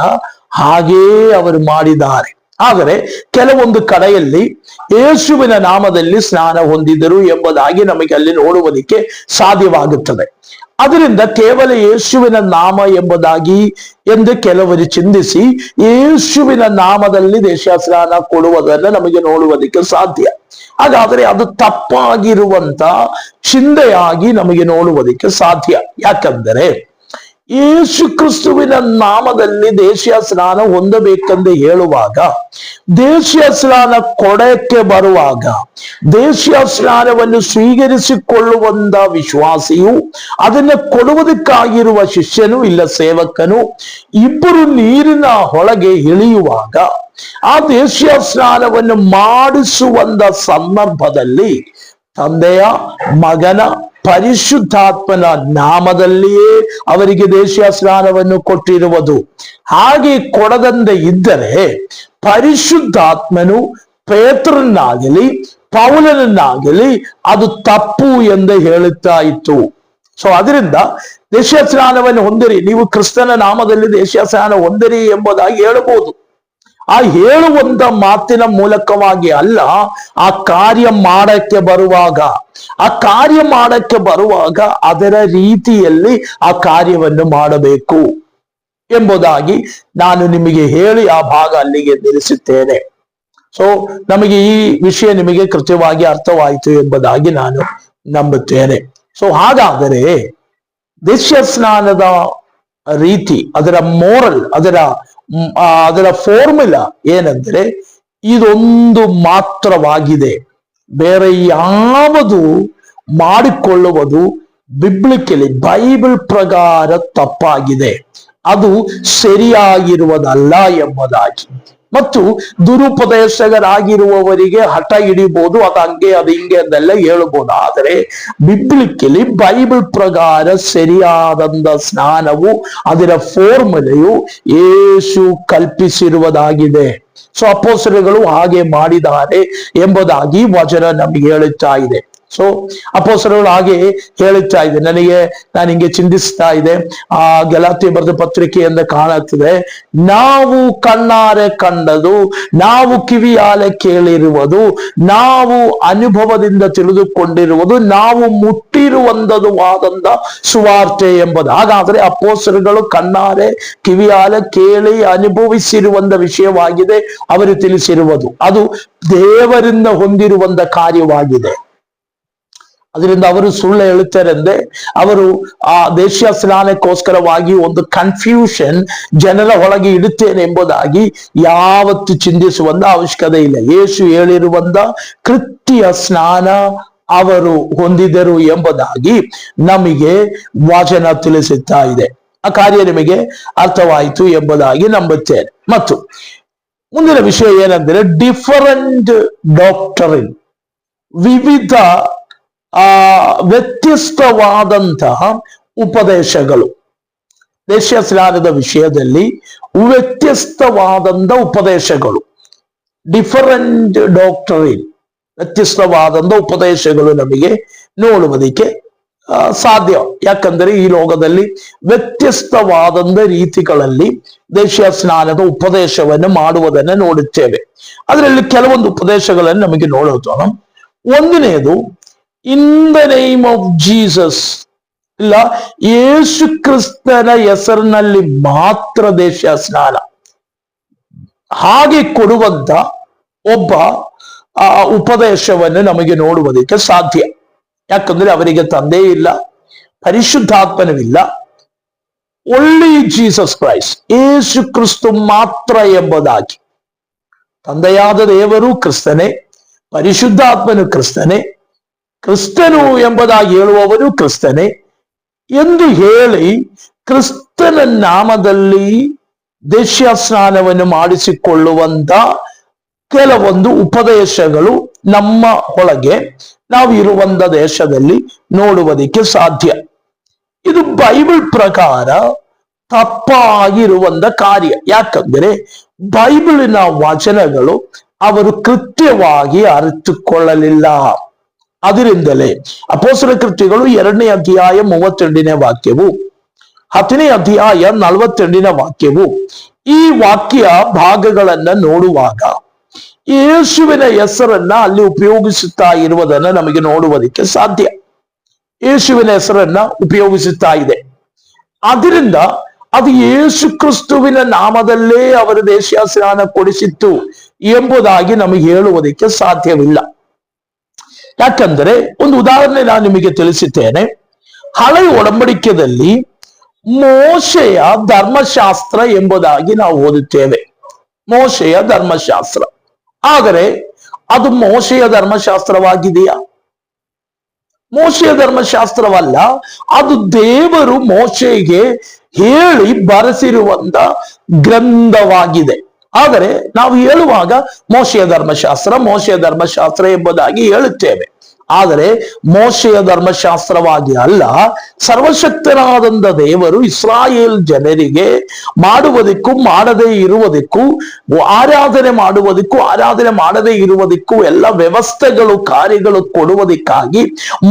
ಹಾಗೇ ಅವರು ಮಾಡಿದ್ದಾರೆ. ಆದರೆ ಕೆಲವೊಂದು ಕಡೆಯಲ್ಲಿ ಯೇಸುವಿನ ನಾಮದಲ್ಲಿ ಸ್ನಾನ ಹೊಂದಿದರು ಎಂಬುದಾಗಿ ನಮಗೆ ಅಲ್ಲಿ ನೋಡುವುದಕ್ಕೆ ಸಾಧ್ಯವಾಗುತ್ತದೆ. ಅದರಿಂದ ಕೇವಲ ಯೇಸುವಿನ ನಾಮ ಎಂಬುದಾಗಿ ಎಂದು ಕೆಲವರು ಚಿಂತಿಸಿ ಯೇಸುವಿನ ನಾಮದಲ್ಲಿ ದೇಶೀಯ ಸ್ನಾನ ಕೊಡುವುದನ್ನು ನಮಗೆ ನೋಡುವುದಕ್ಕೆ ಸಾಧ್ಯ. ಹಾಗಾದರೆ ಅದು ತಪ್ಪಾಗಿರುವಂತ ಚಿಂತೆಯಾಗಿ ನಮಗೆ ನೋಡುವುದಕ್ಕೆ ಸಾಧ್ಯ. ಯಾಕಂದರೆ ಯೇಸು ಕ್ರಿಸ್ತುವಿನ ನಾಮದಲ್ಲಿ ದೇಶೀಯ ಸ್ನಾನ ಹೊಂದಬೇಕೆಂದು ಹೇಳುವಾಗ, ದೇಶೀಯ ಸ್ನಾನ ಕೊಡಕ್ಕೆ ಬರುವಾಗ, ದೇಶೀಯ ಸ್ನಾನವನ್ನು ಸ್ವೀಕರಿಸಿಕೊಳ್ಳುವಂತ ವಿಶ್ವಾಸಿಯು, ಅದನ್ನು ಕೊಡುವುದಕ್ಕಾಗಿರುವ ಶಿಷ್ಯನು ಇಲ್ಲ ಸೇವಕನು ಇಬ್ಬರು ನೀರಿನ ಒಳಗೆ ಇಳಿಯುವಾಗ ಆ ದೇಶೀಯ ಸ್ನಾನವನ್ನು ಮಾಡಿಸುವಂತ ಸಂದರ್ಭದಲ್ಲಿ ತಂದೆಯ, ಮಗನ, ಪರಿಶುದ್ಧಾತ್ಮನ ನಾಮದಲ್ಲಿಯೇ ಅವರಿಗೆ ದೇಶೀಯ ಸ್ನಾನವನ್ನು ಕೊಟ್ಟಿರುವುದು. ಹಾಗೆ ಕೊಡದಂತೆ ಇದ್ದರೆ ಪರಿಶುದ್ಧಾತ್ಮನು ಪೇತ್ರನಾಗಲಿ ಪೌಲನನ್ನಾಗಲಿ ಅದು ತಪ್ಪು ಎಂದು ಹೇಳುತ್ತಾ ಇತ್ತು. ಸೊ ಅದರಿಂದ ದೇಶೀಯ ಸ್ನಾನವನ್ನು ಹೊಂದಿರಿ, ನೀವು ಕ್ರಿಸ್ತನ ನಾಮದಲ್ಲಿ ದೇಶೀಯ ಸ್ನಾನ ಹೊಂದಿರಿ ಎಂಬುದಾಗಿ ಹೇಳಬಹುದು. ಆ ಹೇಳುವಂತ ಮಾತಿನ ಮೂಲಕವಾಗಿ ಅಲ್ಲ, ಆ ಕಾರ್ಯ ಮಾಡಕ್ಕೆ ಬರುವಾಗ ಅದರ ರೀತಿಯಲ್ಲಿ ಆ ಕಾರ್ಯವನ್ನು ಮಾಡಬೇಕು ಎಂಬುದಾಗಿ ನಾನು ನಿಮಗೆ ಹೇಳಿ ಆ ಭಾಗ ಅಲ್ಲಿಗೆ ನಿಲ್ಲಿಸುತ್ತೇನೆ. ಸೊ ನಮಗೆ ಈ ವಿಷಯ ನಿಮಗೆ ಕೃತ್ಯವಾಗಿ ಅರ್ಥವಾಯಿತು ಎಂಬುದಾಗಿ ನಾನು ನಂಬುತ್ತೇನೆ. ಸೊ ಹಾಗಾದರೆ ದೇಶೀಯ ಸ್ನಾನದ ರೀತಿ, ಅದರ ಮೋರಲ್, ಅದರ ಫಾರ್ಮುಲಾ ಏನಂದ್ರೆ ಇದೊಂದು ಮಾತ್ರವಾಗಿದೆ. ಬೇರೆ ಯಾವುದು ಮಾಡಿಕೊಳ್ಳುವುದು ಬಿಬ್ಲಿಕಲಿ, ಬೈಬಲ್ ಪ್ರಕಾರ ತಪ್ಪಾಗಿದೆ, ಅದು ಸರಿಯಾಗಿರುವುದಲ್ಲ ಎಂಬುದಾಗಿ. ಮತ್ತು ದುರುಪದೇಶಕರಾಗಿರುವವರಿಗೆ ಹಠ ಹಿಡಿಬಹುದು, ಅದು ಹಿಂಗೆ ಅಂತೆಲ್ಲ ಹೇಳ್ಬೋದು. ಆದರೆ ಬಿಬ್ಲಿಕಲಿ ಬೈಬಲ್ ಪ್ರಕಾರ ಸರಿಯಾದಂತ ಸ್ನಾನವು, ಅದರ ಫಾರ್ಮುಲೆಯು ಯೇಸು ಕಲ್ಪಿಸಿರುವುದಾಗಿದೆ. ಸೊ ಅಪೊಸ್ತಲರು ಹಾಗೆ ಮಾಡಿದ್ದಾರೆ ಎಂಬುದಾಗಿ ವಚನ ನಮಗೆ ಹೇಳುತ್ತಾ ಇದೆ. ಸೊ ಅಪೊಸ್ತಲರು ಹಾಗೆ ಹೇಳುತ್ತಾ ಇದೆ. ನಾನು ಹಿಂಗೆ ಚಿಂತಿಸ್ತಾ ಇದೆ, ಆ ಗಲಾತ್ಯ ಬರೆದ ಪತ್ರಿಕೆಯಿಂದ ಕಾಣುತ್ತದೆ, ನಾವು ಕಣ್ಣಾರೆ ಕಂಡದು, ನಾವು ಕಿವಿಯಾಲೆ ಕೇಳಿರುವುದು, ನಾವು ಅನುಭವದಿಂದ ತಿಳಿದುಕೊಂಡಿರುವುದು, ನಾವು ಮುಟ್ಟಿರುವಂತದುವಾದಂತ ಸುವಾರ್ತೆ ಎಂಬುದು. ಹಾಗಾದ್ರೆ ಅಪೊಸ್ತಲರು ಕಣ್ಣಾರೆ ಕಿವಿಯಾಲೆ ಕೇಳಿ ಅನುಭವಿಸಿರುವಂತ ವಿಷಯವಾಗಿದೆ ಅವರು ತಿಳಿಸಿರುವುದು. ಅದು ದೇವರಿಂದ ಹೊಂದಿರುವಂತ ಕಾರ್ಯವಾಗಿದೆ. ಅದರಿಂದ ಅವರು ಸುಳ್ಳು ಹೇಳುತ್ತಾರೆಂದ್ರೆ, ಅವರು ಆ ದೇಶೀಯ ಸ್ನಾನಕ್ಕೋಸ್ಕರವಾಗಿ ಒಂದು ಕನ್ಫ್ಯೂಷನ್ ಜನರ ಒಳಗೆ ಇಡುತ್ತೇನೆ ಎಂಬುದಾಗಿ ಯಾವತ್ತು ಚಿಂತಿಸುವಂತ ಅವಶ್ಯಕತೆ ಇಲ್ಲ. ಯೇಸು ಹೇಳಿರುವಂತ ಕೃತ್ಯ ಸ್ನಾನ ಅವರು ಹೊಂದಿದರು ಎಂಬುದಾಗಿ ನಮಗೆ ವಚನ ತಿಳಿಸುತ್ತಾ ಇದೆ. ಆ ಕಾರ್ಯ ನಿಮಗೆ ಅರ್ಥವಾಯಿತು ಎಂಬುದಾಗಿ ನಂಬುತ್ತೇನೆ. ಮತ್ತು ಮುಂದಿನ ವಿಷಯ ಏನಂದ್ರೆ ಡಿಫರೆಂಟ್ ಡಾಕ್ಟರಿನ್, ವಿವಿಧ ವ್ಯತ್ಯಸ್ತವಾದಂತಹ ಉಪದೇಶಗಳು. ದೇಶೀಯ ಸ್ನಾನದ ವಿಷಯದಲ್ಲಿ ವ್ಯತ್ಯಸ್ತವಾದಂಥ ಉಪದೇಶಗಳು, ಡಿಫರೆಂಟ್ ಡಾಕ್ಟರಿನ್, ವ್ಯತ್ಯಸ್ತವಾದಂಥ ಉಪದೇಶಗಳು ನಮಗೆ ನೋಡುವುದಕ್ಕೆ ಸಾಧ್ಯ. ಯಾಕಂದರೆ ಈ ಲೋಕದಲ್ಲಿ ವ್ಯತ್ಯಸ್ತವಾದಂತ ರೀತಿಗಳಲ್ಲಿ ದೇಶೀಯ ಸ್ನಾನದ ಉಪದೇಶವನ್ನು ಮಾಡುವುದನ್ನು ನೋಡುತ್ತೇವೆ. ಅದರಲ್ಲಿ ಕೆಲವೊಂದು ಉಪದೇಶಗಳನ್ನು ನಮಗೆ ನೋಡೋದು. ಒಂದನೇದು, ಇನ್ ದ ನೇಮ್ ಆಫ್ ಜೀಸಸ್, ಇಲ್ಲ ಯೇಸು ಕ್ರಿಸ್ತನ ಹೆಸರಿನಲ್ಲಿ ಮಾತ್ರ ದೇಶೀಯ ಸ್ನಾನ ಹಾಗೆ ಕೊಡುವಂತ ಒಬ್ಬ ಉಪದೇಶವನ್ನು ನಮಗೆ ನೋಡುವುದಕ್ಕೆ ಸಾಧ್ಯ. ಯಾಕಂದ್ರೆ ಅವರಿಗೆ ತಂದೆ ಇಲ್ಲ, ಪರಿಶುದ್ಧಾತ್ಮನವಿಲ್ಲ. ಒಳ್ಳಿ ಜೀಸಸ್ ಕ್ರೈಸ್ಟ್, ಯೇಸು ಕ್ರಿಸ್ತು ಮಾತ್ರ ಎಂಬುದಾಗಿ. ತಂದೆಯಾದ ದೇವರು ಕ್ರಿಸ್ತನೇ, ಪರಿಶುದ್ಧಾತ್ಮನು ಕ್ರಿಸ್ತನೇ, ಕ್ರಿಸ್ತನು ಎಂಬುದಾಗಿ ಹೇಳುವವರು ಕ್ರಿಸ್ತನೇ ಎಂದು ಹೇಳಿ ಕ್ರಿಸ್ತನ ನಾಮದಲ್ಲಿ ದೇಶೀಯ ಸ್ನಾನವನ್ನು ಮಾಡಿಸಿಕೊಳ್ಳುವಂತ ಕೆಲವೊಂದು ಉಪದೇಶಗಳು ನಮ್ಮ ಒಳಗೆ ನಾವು ಇರುವಂತ ದೇಶದಲ್ಲಿ ನೋಡುವುದಕ್ಕೆ ಸಾಧ್ಯ. ಇದು ಬೈಬಲ್ ಪ್ರಕಾರ ತಪ್ಪಾಗಿರುವಂತ ಕಾರ್ಯ. ಯಾಕಂದ್ರೆ ಬೈಬಲಿನ ವಚನಗಳು ಅವರು ಕೃತ್ಯವಾಗಿ ಅರಿತುಕೊಳ್ಳಲಿಲ್ಲ. ಅದರಿಂದಲೇ ಅಪೊಸ್ತಲರ ಕೃತ್ಯಗಳು 2ನೇ ಅಧ್ಯಾಯ 32ನೇ ವಾಕ್ಯವು, 10ನೇ ಅಧ್ಯಾಯ 42ನೇ ವಾಕ್ಯವು, ಈ ವಾಕ್ಯ ಭಾಗಗಳನ್ನ ನೋಡುವಾಗ ಯೇಸುವಿನ ಹೆಸರನ್ನ ಅಲ್ಲಿ ಉಪಯೋಗಿಸುತ್ತಾ ಇರುವುದನ್ನ ನಮಗೆ ನೋಡುವುದಕ್ಕೆ ಸಾಧ್ಯ. ಯೇಸುವಿನ ಹೆಸರನ್ನ ಉಪಯೋಗಿಸುತ್ತಾ ಇದೆ. ಅದರಿಂದ ಅದು ಯೇಸು ಕ್ರಿಸ್ತುವಿನ ನಾಮದಲ್ಲೇ ಅವರ ದೇಶೀಯ ಸ್ನಾನ ಕೊಡಿಸಿತ್ತು ಎಂಬುದಾಗಿ ನಮಗೆ ಹೇಳುವುದಕ್ಕೆ ಸಾಧ್ಯವಿಲ್ಲ. ಯಾಕಂದರೆ ಒಂದು ಉದಾಹರಣೆ ನಾನು ನಿಮಗೆ ತಿಳಿಸುತ್ತೇನೆ. ಹಳೆಯ ಒಡಂಬಡಿಕೆಯಲ್ಲಿ ಮೋಶೆಯ ಧರ್ಮಶಾಸ್ತ್ರ ಎಂಬುದಾಗಿ ನಾವು ಓದುತ್ತೇವೆ. ಮೋಶೆಯ ಧರ್ಮಶಾಸ್ತ್ರ. ಆದರೆ ಅದು ಮೋಶೆಯ ಧರ್ಮಶಾಸ್ತ್ರವಾಗಿದೆಯಾ? ಮೋಶೆಯ ಧರ್ಮಶಾಸ್ತ್ರವಲ್ಲ. ಅದು ದೇವರು ಮೋಶೆಗೆ ಹೇಳಿ ಬರೆಸಿರುವಂತ ಗ್ರಂಥವಾಗಿದೆ. ಆದರೆ ನಾವು ಹೇಳುವಾಗ ಮೋಶೆಯ ಧರ್ಮಶಾಸ್ತ್ರ ಎಂಬುದಾಗಿ ಹೇಳುತ್ತೇವೆ. ಆದರೆ ಮೋಶೆಯ ಧರ್ಮಶಾಸ್ತ್ರವಾಗಿ ಅಲ್ಲ, ಸರ್ವಶಕ್ತನಾದಂಥ ದೇವರು ಇಸ್ರಾಯೇಲ್ ಜನರಿಗೆ ಮಾಡುವುದಕ್ಕೂ ಮಾಡದೇ ಇರುವುದಕ್ಕೂ, ಆರಾಧನೆ ಮಾಡುವುದಕ್ಕೂ ಆರಾಧನೆ ಮಾಡದೇ ಇರುವುದಕ್ಕೂ ಎಲ್ಲ ವ್ಯವಸ್ಥೆಗಳು ಕಾರ್ಯಗಳು ಕೊಡುವುದಕ್ಕಾಗಿ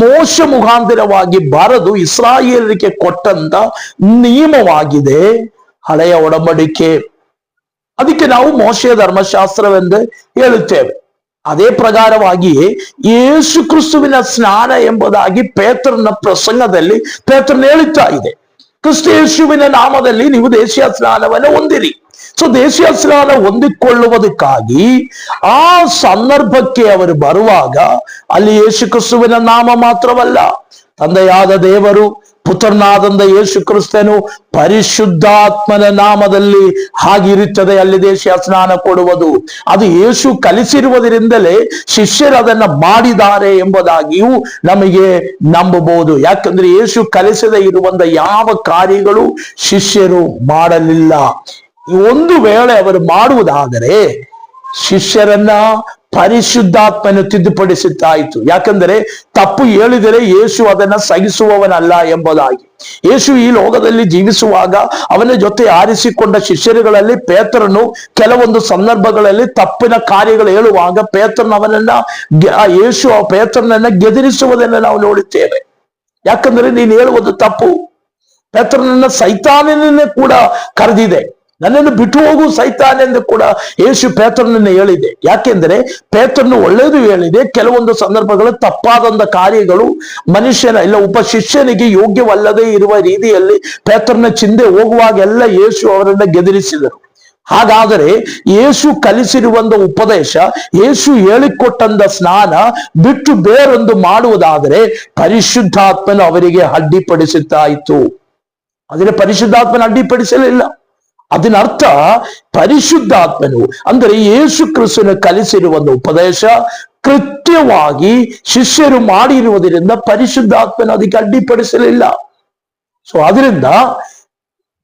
ಮೋಶ ಮುಖಾಂತರವಾಗಿ ಬರೆದು ಇಸ್ರಾಯೇಲರಿಗೆ ಕೊಟ್ಟಂತ ನಿಯಮವಾಗಿದೆ ಹಳೆಯ ಒಡಂಬಡಿಕೆ. ಅದಕ್ಕೆ ನಾವು ಮೋಶೆಯ ಧರ್ಮಶಾಸ್ತ್ರವೆಂದು ಹೇಳುತ್ತೇವೆ. ಅದೇ ಪ್ರಕಾರವಾಗಿಯೇ ಯೇಸು ಕ್ರಿಸ್ತುವಿನ ಸ್ನಾನ ಎಂಬುದಾಗಿ ಪೇತ್ರನ ಪ್ರಸಂಗದಲ್ಲಿ ಪೇತ್ರನ ಹೇಳುತ್ತಾ ಇದೆ. ಕ್ರಿಸ್ತ ಯೇಸುವಿನ ನಾಮದಲ್ಲಿ ನೀವು ದೇಶೀಯ ಸ್ನಾನವನ್ನು ಹೊಂದಿರಿ. ಸೊ ದೇಶೀಯ ಸ್ನಾನ ಹೊಂದಿಕೊಳ್ಳುವುದಕ್ಕಾಗಿ ಆ ಸಂದರ್ಭಕ್ಕೆ ಅವರು ಬರುವಾಗ ಅಲ್ಲಿ ಯೇಸು ಕ್ರಿಸ್ತುವಿನ ನಾಮ ಮಾತ್ರವಲ್ಲ, ತಂದೆಯಾದ ದೇವರು, ಪುತ್ರನಾದಂದ ಯೇಸು ಕ್ರಿಸ್ತನು, ಪರಿಶುದ್ಧಾತ್ಮನ ನಾಮದಲ್ಲಿ ಹಾಗಿರುತ್ತದೆ ಅಲ್ಲಿ ದೇಶೀಯ ಸ್ನಾನ ಕೊಡುವುದು. ಅದು ಯೇಸು ಕಲಿಸಿರುವುದರಿಂದಲೇ ಶಿಷ್ಯರು ಅದನ್ನ ಮಾಡಿದ್ದಾರೆ ಎಂಬುದಾಗಿಯೂ ನಮಗೆ ನಂಬಬಹುದು. ಯಾಕಂದ್ರೆ ಯೇಸು ಕಲಿಸದೇ ಇರುವಂತ ಯಾವ ಕಾರ್ಯಗಳು ಶಿಷ್ಯರು ಮಾಡಲಿಲ್ಲ. ಒಂದು ವೇಳೆ ಅವರು ಮಾಡುವುದಾದರೆ ಶಿಷ್ಯರನ್ನ ಪರಿಶುದ್ಧಾತ್ಮನು ತಿದ್ದುಪಡಿಸುತ್ತಾಯಿತು. ಯಾಕಂದರೆ ತಪ್ಪು ಹೇಳಿದರೆ ಯೇಸು ಅದನ್ನ ಸಹಿಸುವವನಲ್ಲ ಎಂಬುದಾಗಿ. ಯೇಸು ಈ ಲೋಕದಲ್ಲಿ ಜೀವಿಸುವಾಗ ಅವನ ಜೊತೆ ಆರಿಸಿಕೊಂಡ ಶಿಷ್ಯರುಗಳಲ್ಲಿ ಪೇತ್ರನು ಕೆಲವೊಂದು ಸಂದರ್ಭಗಳಲ್ಲಿ ತಪ್ಪಿನ ಕಾರ್ಯಗಳು ಹೇಳುವಾಗ ಪೇತ್ರನನ್ನ ಗೆದರಿಸುವುದನ್ನು ನಾವು ನೋಡುತ್ತೇವೆ. ಯಾಕಂದ್ರೆ ನೀನು ಹೇಳುವುದು ತಪ್ಪು. ಪೇತ್ರನನ್ನ ಸೈತಾನನೇ ಕೂಡ ಕರೆದಿದೆ. ನನ್ನನ್ನು ಬಿಟ್ಟು ಹೋಗು ಸೈತಾನ್ ಎಂದು ಕೂಡ ಯೇಸು ಪೇತ್ರನನ್ನು ಹೇಳಿದೆ. ಯಾಕೆಂದ್ರೆ ಪೇತ್ರನು ಒಳ್ಳೆಯದು ಹೇಳಿದೆ, ಕೆಲವೊಂದು ಸಂದರ್ಭಗಳು ತಪ್ಪಾದಂತ ಕಾರ್ಯಗಳು ಮನುಷ್ಯನ ಇಲ್ಲ ಒಬ್ಬ ಶಿಷ್ಯನಿಗೆ ಯೋಗ್ಯವಲ್ಲದೆ ಇರುವ ರೀತಿಯಲ್ಲಿ ಪೇತ್ರನ ಚಿಂದೆ ಹೋಗುವಾಗೆಲ್ಲ ಯೇಸು ಅವರನ್ನ ಗೆದರಿಸಿದರು. ಹಾಗಾದರೆ ಯೇಸು ಕಲಿಸಿರುವಂತ ಉಪದೇಶ, ಯೇಸು ಹೇಳಿಕೊಟ್ಟಂತ ಸ್ನಾನ ಬಿಟ್ಟು ಬೇರೊಂದು ಮಾಡುವುದಾದರೆ ಪರಿಶುದ್ಧಾತ್ಮನು ಅವರಿಗೆ ಅಡ್ಡಿಪಡಿಸುತ್ತಾಯಿತು. ಆದರೆ ಪರಿಶುದ್ಧಾತ್ಮನ ಅಡ್ಡಿಪಡಿಸಲಿಲ್ಲ. ಅದನ್ನರ್ಥ ಪರಿಶುದ್ಧಾತ್ಮನು ಅಂದರೆ ಯೇಸು ಕ್ರಿಸ್ತನು ಕಲಿಸಿರುವಂತ ಉಪದೇಶ ಕೃತ್ಯವಾಗಿ ಶಿಷ್ಯರು ಮಾಡಿರುವುದರಿಂದ ಪರಿಶುದ್ಧಾತ್ಮನು ಅದಕ್ಕೆ ಅಡ್ಡಿಪಡಿಸಲಿಲ್ಲ. ಸೊ ಅದರಿಂದ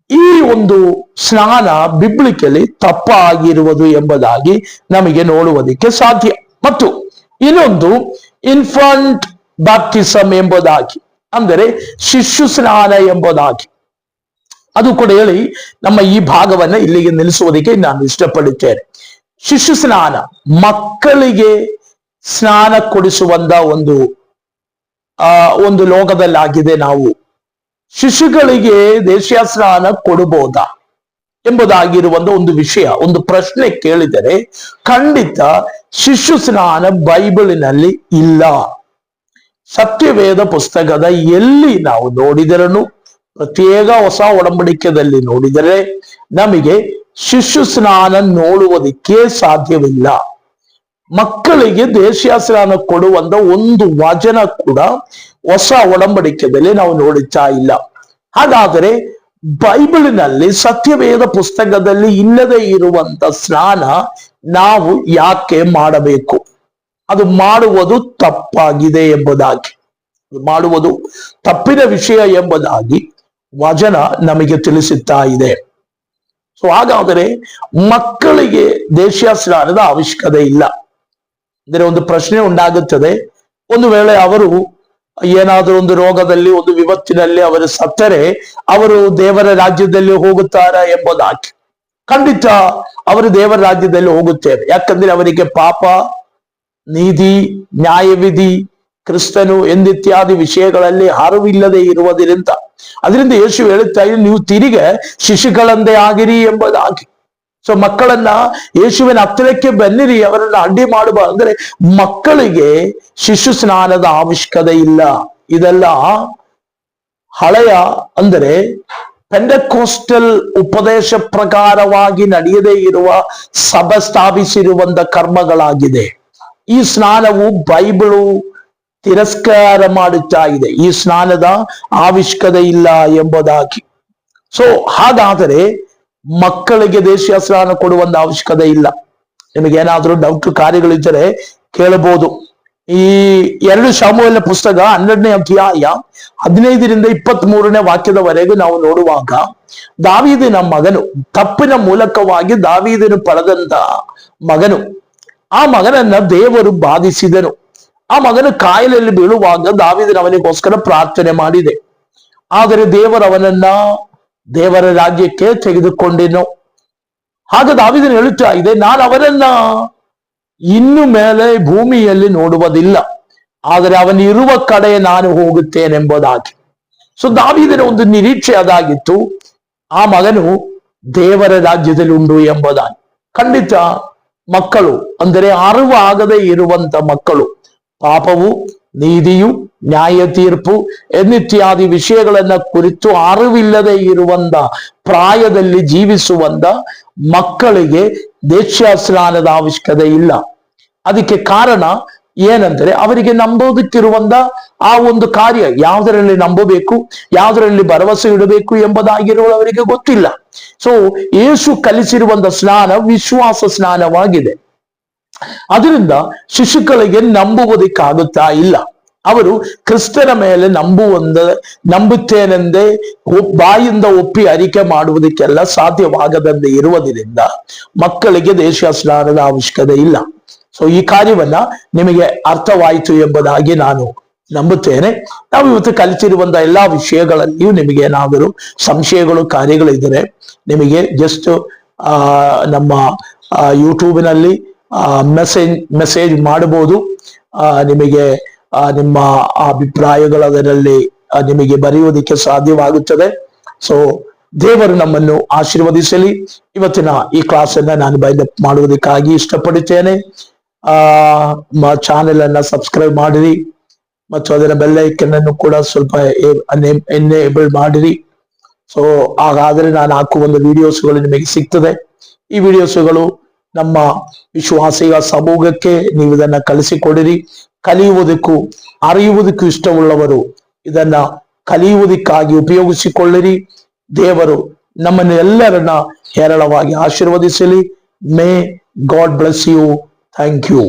ಈ ಒಂದು ಸ್ನಾನ ಬಿಬ್ಲಿಕಲಿ ತಪ್ಪಾಗಿರುವುದು ಎಂಬುದಾಗಿ ನಮಗೆ ನೋಡುವುದಕ್ಕೆ ಸಾಧ್ಯ. ಮತ್ತು ಇನ್ನೊಂದು ಇನ್ಫಂಟ್ ಬ್ಯಾಪ್ಟಿಸಮ್ ಎಂಬುದಾಗಿ, ಅಂದರೆ ಶಿಶು ಸ್ನಾನ ಎಂಬುದಾಗಿ, ಅದು ಕೂಡ ಹೇಳಿ ನಮ್ಮ ಈ ಭಾಗವನ್ನ ಇಲ್ಲಿಗೆ ನಿಲ್ಲಿಸುವುದಕ್ಕೆ ನಾನು ಇಷ್ಟಪಡುತ್ತೇನೆ. ಶಿಶು ಸ್ನಾನ, ಮಕ್ಕಳಿಗೆ ಸ್ನಾನ ಕೊಡಿಸುವಂತ ಒಂದು ಒಂದು ಲೋಕದಲ್ಲಾಗಿದೆ. ನಾವು ಶಿಶುಗಳಿಗೆ ದೇಶೀಯ ಸ್ನಾನ ಕೊಡಬಹುದಾ ಎಂಬುದಾಗಿರುವಂತ ಒಂದು ವಿಷಯ, ಒಂದು ಪ್ರಶ್ನೆ ಕೇಳಿದರೆ ಖಂಡಿತ ಶಿಶು ಸ್ನಾನ ಬೈಬಲಿನಲ್ಲಿ ಇಲ್ಲ. ಸತ್ಯವೇದ ಪುಸ್ತಕದ ಎಲ್ಲಿ ನಾವು ನೋಡಿದರನು, ಪ್ರತ್ಯೇಕ ಹೊಸ ಒಡಂಬಡಿಕೆಯಲ್ಲಿ ನೋಡಿದರೆ ನಮಗೆ ಶಿಶು ಸ್ನಾನ ನೋಡುವುದಕ್ಕೆ ಸಾಧ್ಯವಿಲ್ಲ. ಮಕ್ಕಳಿಗೆ ದೇಶೀಯ ಸ್ನಾನ ಕೊಡುವಂತ ಒಂದು ವಚನ ಕೂಡ ಹೊಸ ಒಡಂಬಡಿಕೆಯಲ್ಲಿ ನಾವು ನೋಡುತ್ತಾ ಇಲ್ಲ. ಹಾಗಾದರೆ ಬೈಬಲಿನಲ್ಲಿ ಸತ್ಯವೇದ ಪುಸ್ತಕದಲ್ಲಿ ಇಲ್ಲದೆ ಇರುವಂತ ಸ್ನಾನ ನಾವು ಯಾಕೆ ಮಾಡಬೇಕು? ಅದು ಮಾಡುವುದು ತಪ್ಪಾಗಿದೆ ಎಂಬುದಾಗಿ, ಮಾಡುವುದು ತಪ್ಪಿನ ವಿಷಯ ಎಂಬುದಾಗಿ ವಚನ ನಮಗೆ ತಿಳಿಸುತ್ತಾ ಇದೆ. ಸೊ ಹಾಗಾದರೆ ಮಕ್ಕಳಿಗೆ ದೇಶೀಯ ಸ್ನಾನದ ಅವಶ್ಯಕತೆ ಇಲ್ಲ. ಅಂದರೆ ಒಂದು ಪ್ರಶ್ನೆ ಉಂಟಾಗುತ್ತದೆ, ಒಂದು ವೇಳೆ ಅವರು ಏನಾದರೂ ಒಂದು ರೋಗದಲ್ಲಿ, ಒಂದು ವಿಪತ್ತಿನಲ್ಲಿ ಅವರು ಸತ್ತರೆ ಅವರು ದೇವರ ರಾಜ್ಯದಲ್ಲಿ ಹೋಗುತ್ತಾರಾ ಎಂಬುದಾಗಿ. ಖಂಡಿತ ಅವರು ದೇವರ ರಾಜ್ಯದಲ್ಲಿ ಹೋಗುತ್ತೇವೆ. ಯಾಕಂದ್ರೆ ಅವರಿಗೆ ಪಾಪ, ನೀತಿ, ನ್ಯಾಯವಿಧಿ, ಕ್ರಿಸ್ತನು ಎಂದಿತ್ಯಾದಿ ವಿಷಯಗಳಲ್ಲಿ ಅರಿವಿಲ್ಲದೆ ಇರುವುದರಿಂದ, ಅದರಿಂದ ಯೇಸು ಹೇಳುತ್ತಾ ನೀವು ತಿರುಗಿ ಶಿಶುಗಳಂದೇ ಆಗಿರಿ ಎಂಬುದಾಗಿ. ಸೊ ಮಕ್ಕಳನ್ನ ಯೇಸುವಿನ ಹತ್ತಿರಕ್ಕೆ ಬನ್ನಿರಿ, ಅವರನ್ನ ಅಡ್ಡಿ ಮಾಡುವ ಅಂದ್ರೆ ಮಕ್ಕಳಿಗೆ ಶಿಶು ಸ್ನಾನದ ಅವಶ್ಯಕತೆ ಇಲ್ಲ. ಇದೆಲ್ಲ ಹಳೆಯ ಅಂದರೆ ಪೆಂಟೆಕೋಸ್ಟಲ್ ಉಪದೇಶ ಪ್ರಕಾರವಾಗಿ ನಡೆಯದೇ ಇರುವ ಸಭೆ ಸ್ಥಾಪಿಸಿರುವಂತ ಕರ್ಮಗಳಾಗಿದೆ. ಈ ಸ್ನಾನವು ಬೈಬಲು ತಿರಸ್ಕಾರ ಮಾಡುತ್ತಾ ಇದೆ. ಈ ಸ್ನಾನದ ಅವಶ್ಯಕತೆ ಇಲ್ಲ ಎಂಬುದಾಗಿ. ಸೊ ಹಾಗಾದರೆ ಮಕ್ಕಳಿಗೆ ದೇಶೀಯ ಸ್ನಾನ ಕೊಡುವಂತ ಅವಶ್ಯಕತೆ ಇಲ್ಲ. ನಿಮಗೇನಾದ್ರೂ ಡೌಟ್ ಕಾರ್ಯಗಳಿದ್ದರೆ ಕೇಳಬಹುದು. ಈ 2 ಶಾಮುವೇಲನ ಪುಸ್ತಕ 12ನೇ ಅಧ್ಯಾಯ 15ರಿಂದ 23ನೇ ವಾಕ್ಯದವರೆಗೂ ನಾವು ನೋಡುವಾಗ, ದಾವೀದನ ಮಗನು, ತಪ್ಪಿನ ಮೂಲಕವಾಗಿ ದಾವೀದನು ಪಡೆದಂತ ಮಗನು, ಆ ಮಗನನ್ನ ದೇವರು ಬಾಧಿಸಿದನು. ಆ ಮಗನು ಕಾಯಿಲೆಯಲ್ಲಿ ಬೀಳುವಾಗ ದಾವೀದನು ಅವನಿಗೋಸ್ಕರ ಪ್ರಾರ್ಥನೆ ಮಾಡಿದೆ. ಆದರೆ ದೇವರು ಅವನನ್ನ ದೇವರ ರಾಜ್ಯಕ್ಕೆ ತೆಗೆದುಕೊಂಡೆನು. ಹಾಗೆ ದಾವೀದನು ಹೇಳುತ್ತಾ ಇದೆ, ನಾನು ಅವರನ್ನ ಇನ್ನು ಮೇಲೆ ಭೂಮಿಯಲ್ಲಿ ನೋಡುವುದಿಲ್ಲ, ಆದರೆ ಅವನಿರುವ ಕಡೆ ನಾನು ಹೋಗುತ್ತೇನೆಂಬುದಾಗಿ. ಸೊ ದಾವೀದನ ಒಂದು ನಿರೀಕ್ಷೆ ಅದಾಗಿತ್ತು, ಆ ಮಗನು ದೇವರ ರಾಜ್ಯದಲ್ಲಿ ಉಂಟು ಎಂಬುದಾಗಿ. ಖಂಡಿತ ಮಕ್ಕಳು ಅಂದರೆ ಅರಿವು ಆಗದೆ ಇರುವಂತ ಮಕ್ಕಳು ಪಾಪವು, ನೀತಿಯು, ನ್ಯಾಯ ತೀರ್ಪು ಎನ್ನಿತ್ಯಾದಿ ವಿಷಯಗಳನ್ನ ಕುರಿತು ಅರಿವಿಲ್ಲದೆ ಇರುವಂತ ಪ್ರಾಯದಲ್ಲಿ ಜೀವಿಸುವಂತ ಮಕ್ಕಳಿಗೆ ದೇಶೀಯ ಸ್ನಾನದ ಅವಶ್ಯಕತೆ ಇಲ್ಲ. ಅದಕ್ಕೆ ಕಾರಣ ಏನಂದ್ರೆ ಅವರಿಗೆ ನಂಬೋದಕ್ಕಿರುವಂತ ಆ ಒಂದು ಕಾರ್ಯ, ಯಾವುದರಲ್ಲಿ ನಂಬಬೇಕು, ಯಾವುದರಲ್ಲಿ ಭರವಸೆ ಇಡಬೇಕು ಎಂಬುದಾಗಿರುವ ಅವರಿಗೆ ಗೊತ್ತಿಲ್ಲ. ಸೊ ಯೇಸು ಕಲಿಸಿರುವಂತ ಸ್ನಾನ ವಿಶ್ವಾಸ ಸ್ನಾನವಾಗಿದೆ. ಅದರಿಂದ ಶಿಶುಗಳಿಗೆ ನಂಬುವುದಕ್ಕಾಗುತ್ತಾ ಇಲ್ಲ. ಅವರು ಕ್ರಿಸ್ತನ ಮೇಲೆ ನಂಬುತ್ತೇನೆಂದೇ ಬಾಯಿಂದ ಒಪ್ಪಿ ಅರಿಕೆ ಮಾಡುವುದಕ್ಕೆಲ್ಲ ಸಾಧ್ಯವಾಗದಂತೆ ಇರುವುದರಿಂದ ಮಕ್ಕಳಿಗೆ ದೇಶೀಯ ಸ್ನಾನದ ಅವಶ್ಯಕತೆ ಇಲ್ಲ. ಸೊ ಈ ಕಾರ್ಯವನ್ನ ನಿಮಗೆ ಅರ್ಥವಾಯಿತು ಎಂಬುದಾಗಿ ನಾನು ನಂಬುತ್ತೇನೆ. ನಾವು ಇವತ್ತು ಕಲಿತಿರುವಂತಹ ಎಲ್ಲಾ ವಿಷಯಗಳಲ್ಲಿಯೂ ನಿಮಗೆ ಏನಾದರೂ ಸಂಶಯಗಳು, ಕಾರ್ಯಗಳಿದ್ದರೆ ನಿಮಗೆ ಜಸ್ಟ್ ನಮ್ಮ ಯೂಟ್ಯೂಬಿನಲ್ಲಿ ಮೆಸೇಜ್ ಮಾಡಬಹುದು. ನಿಮಗೆ ನಿಮ್ಮ ಅಭಿಪ್ರಾಯಗಳು ಅದರಲ್ಲಿ ನಿಮಗೆ ಬರೆಯುವುದಕ್ಕೆ ಸಾಧ್ಯವಾಗುತ್ತದೆ. ಸೊ ದೇವರು ನಮ್ಮನ್ನು ಆಶೀರ್ವದಿಸಲಿ. ಇವತ್ತಿನ ಈ ಕ್ಲಾಸ್ ಅನ್ನ ನಾನು ಬೈಂಡಪ್ ಮಾಡುವುದಕ್ಕಾಗಿ ಇಷ್ಟಪಡುತ್ತೇನೆ. ಚಾನೆಲ್ ಅನ್ನ ಸಬ್ಸ್ಕ್ರೈಬ್ ಮಾಡಿರಿ ಮತ್ತು ಅದರ ಬೆಲ್ ಐಕನ್ ಅನ್ನು ಕೂಡ ಸ್ವಲ್ಪ ಎನೇಬಲ್ ಮಾಡಿರಿ. ಸೊ ಹಾಗಾದ್ರೆ ನಾನು ಹಾಕುವ ಒಂದು ವಿಡಿಯೋಸ್ಗಳು ನಿಮಗೆ ಸಿಗ್ತದೆ. ಈ ವಿಡಿಯೋಸ್ಗಳು ನಮ್ಮ ವಿಶ್ವಾಸಿಗ ಸಮೂಹಕ್ಕೆ ನೀವು ಇದನ್ನ ಕಳಿಸಿಕೊಡಿರಿ. ಕಲಿಯುವುದಕ್ಕೂ ಅರಿಯುವುದಕ್ಕೂ ಇಷ್ಟವುಳ್ಳವರು ಇದನ್ನ ಕಲಿಯುವುದಕ್ಕಾಗಿ ಉಪಯೋಗಿಸಿಕೊಳ್ಳಿರಿ. ದೇವರು ನಮ್ಮನ್ನೆಲ್ಲರನ್ನ ಹೇರಳವಾಗಿ ಆಶೀರ್ವದಿಸಲಿ. May God bless you. Thank you.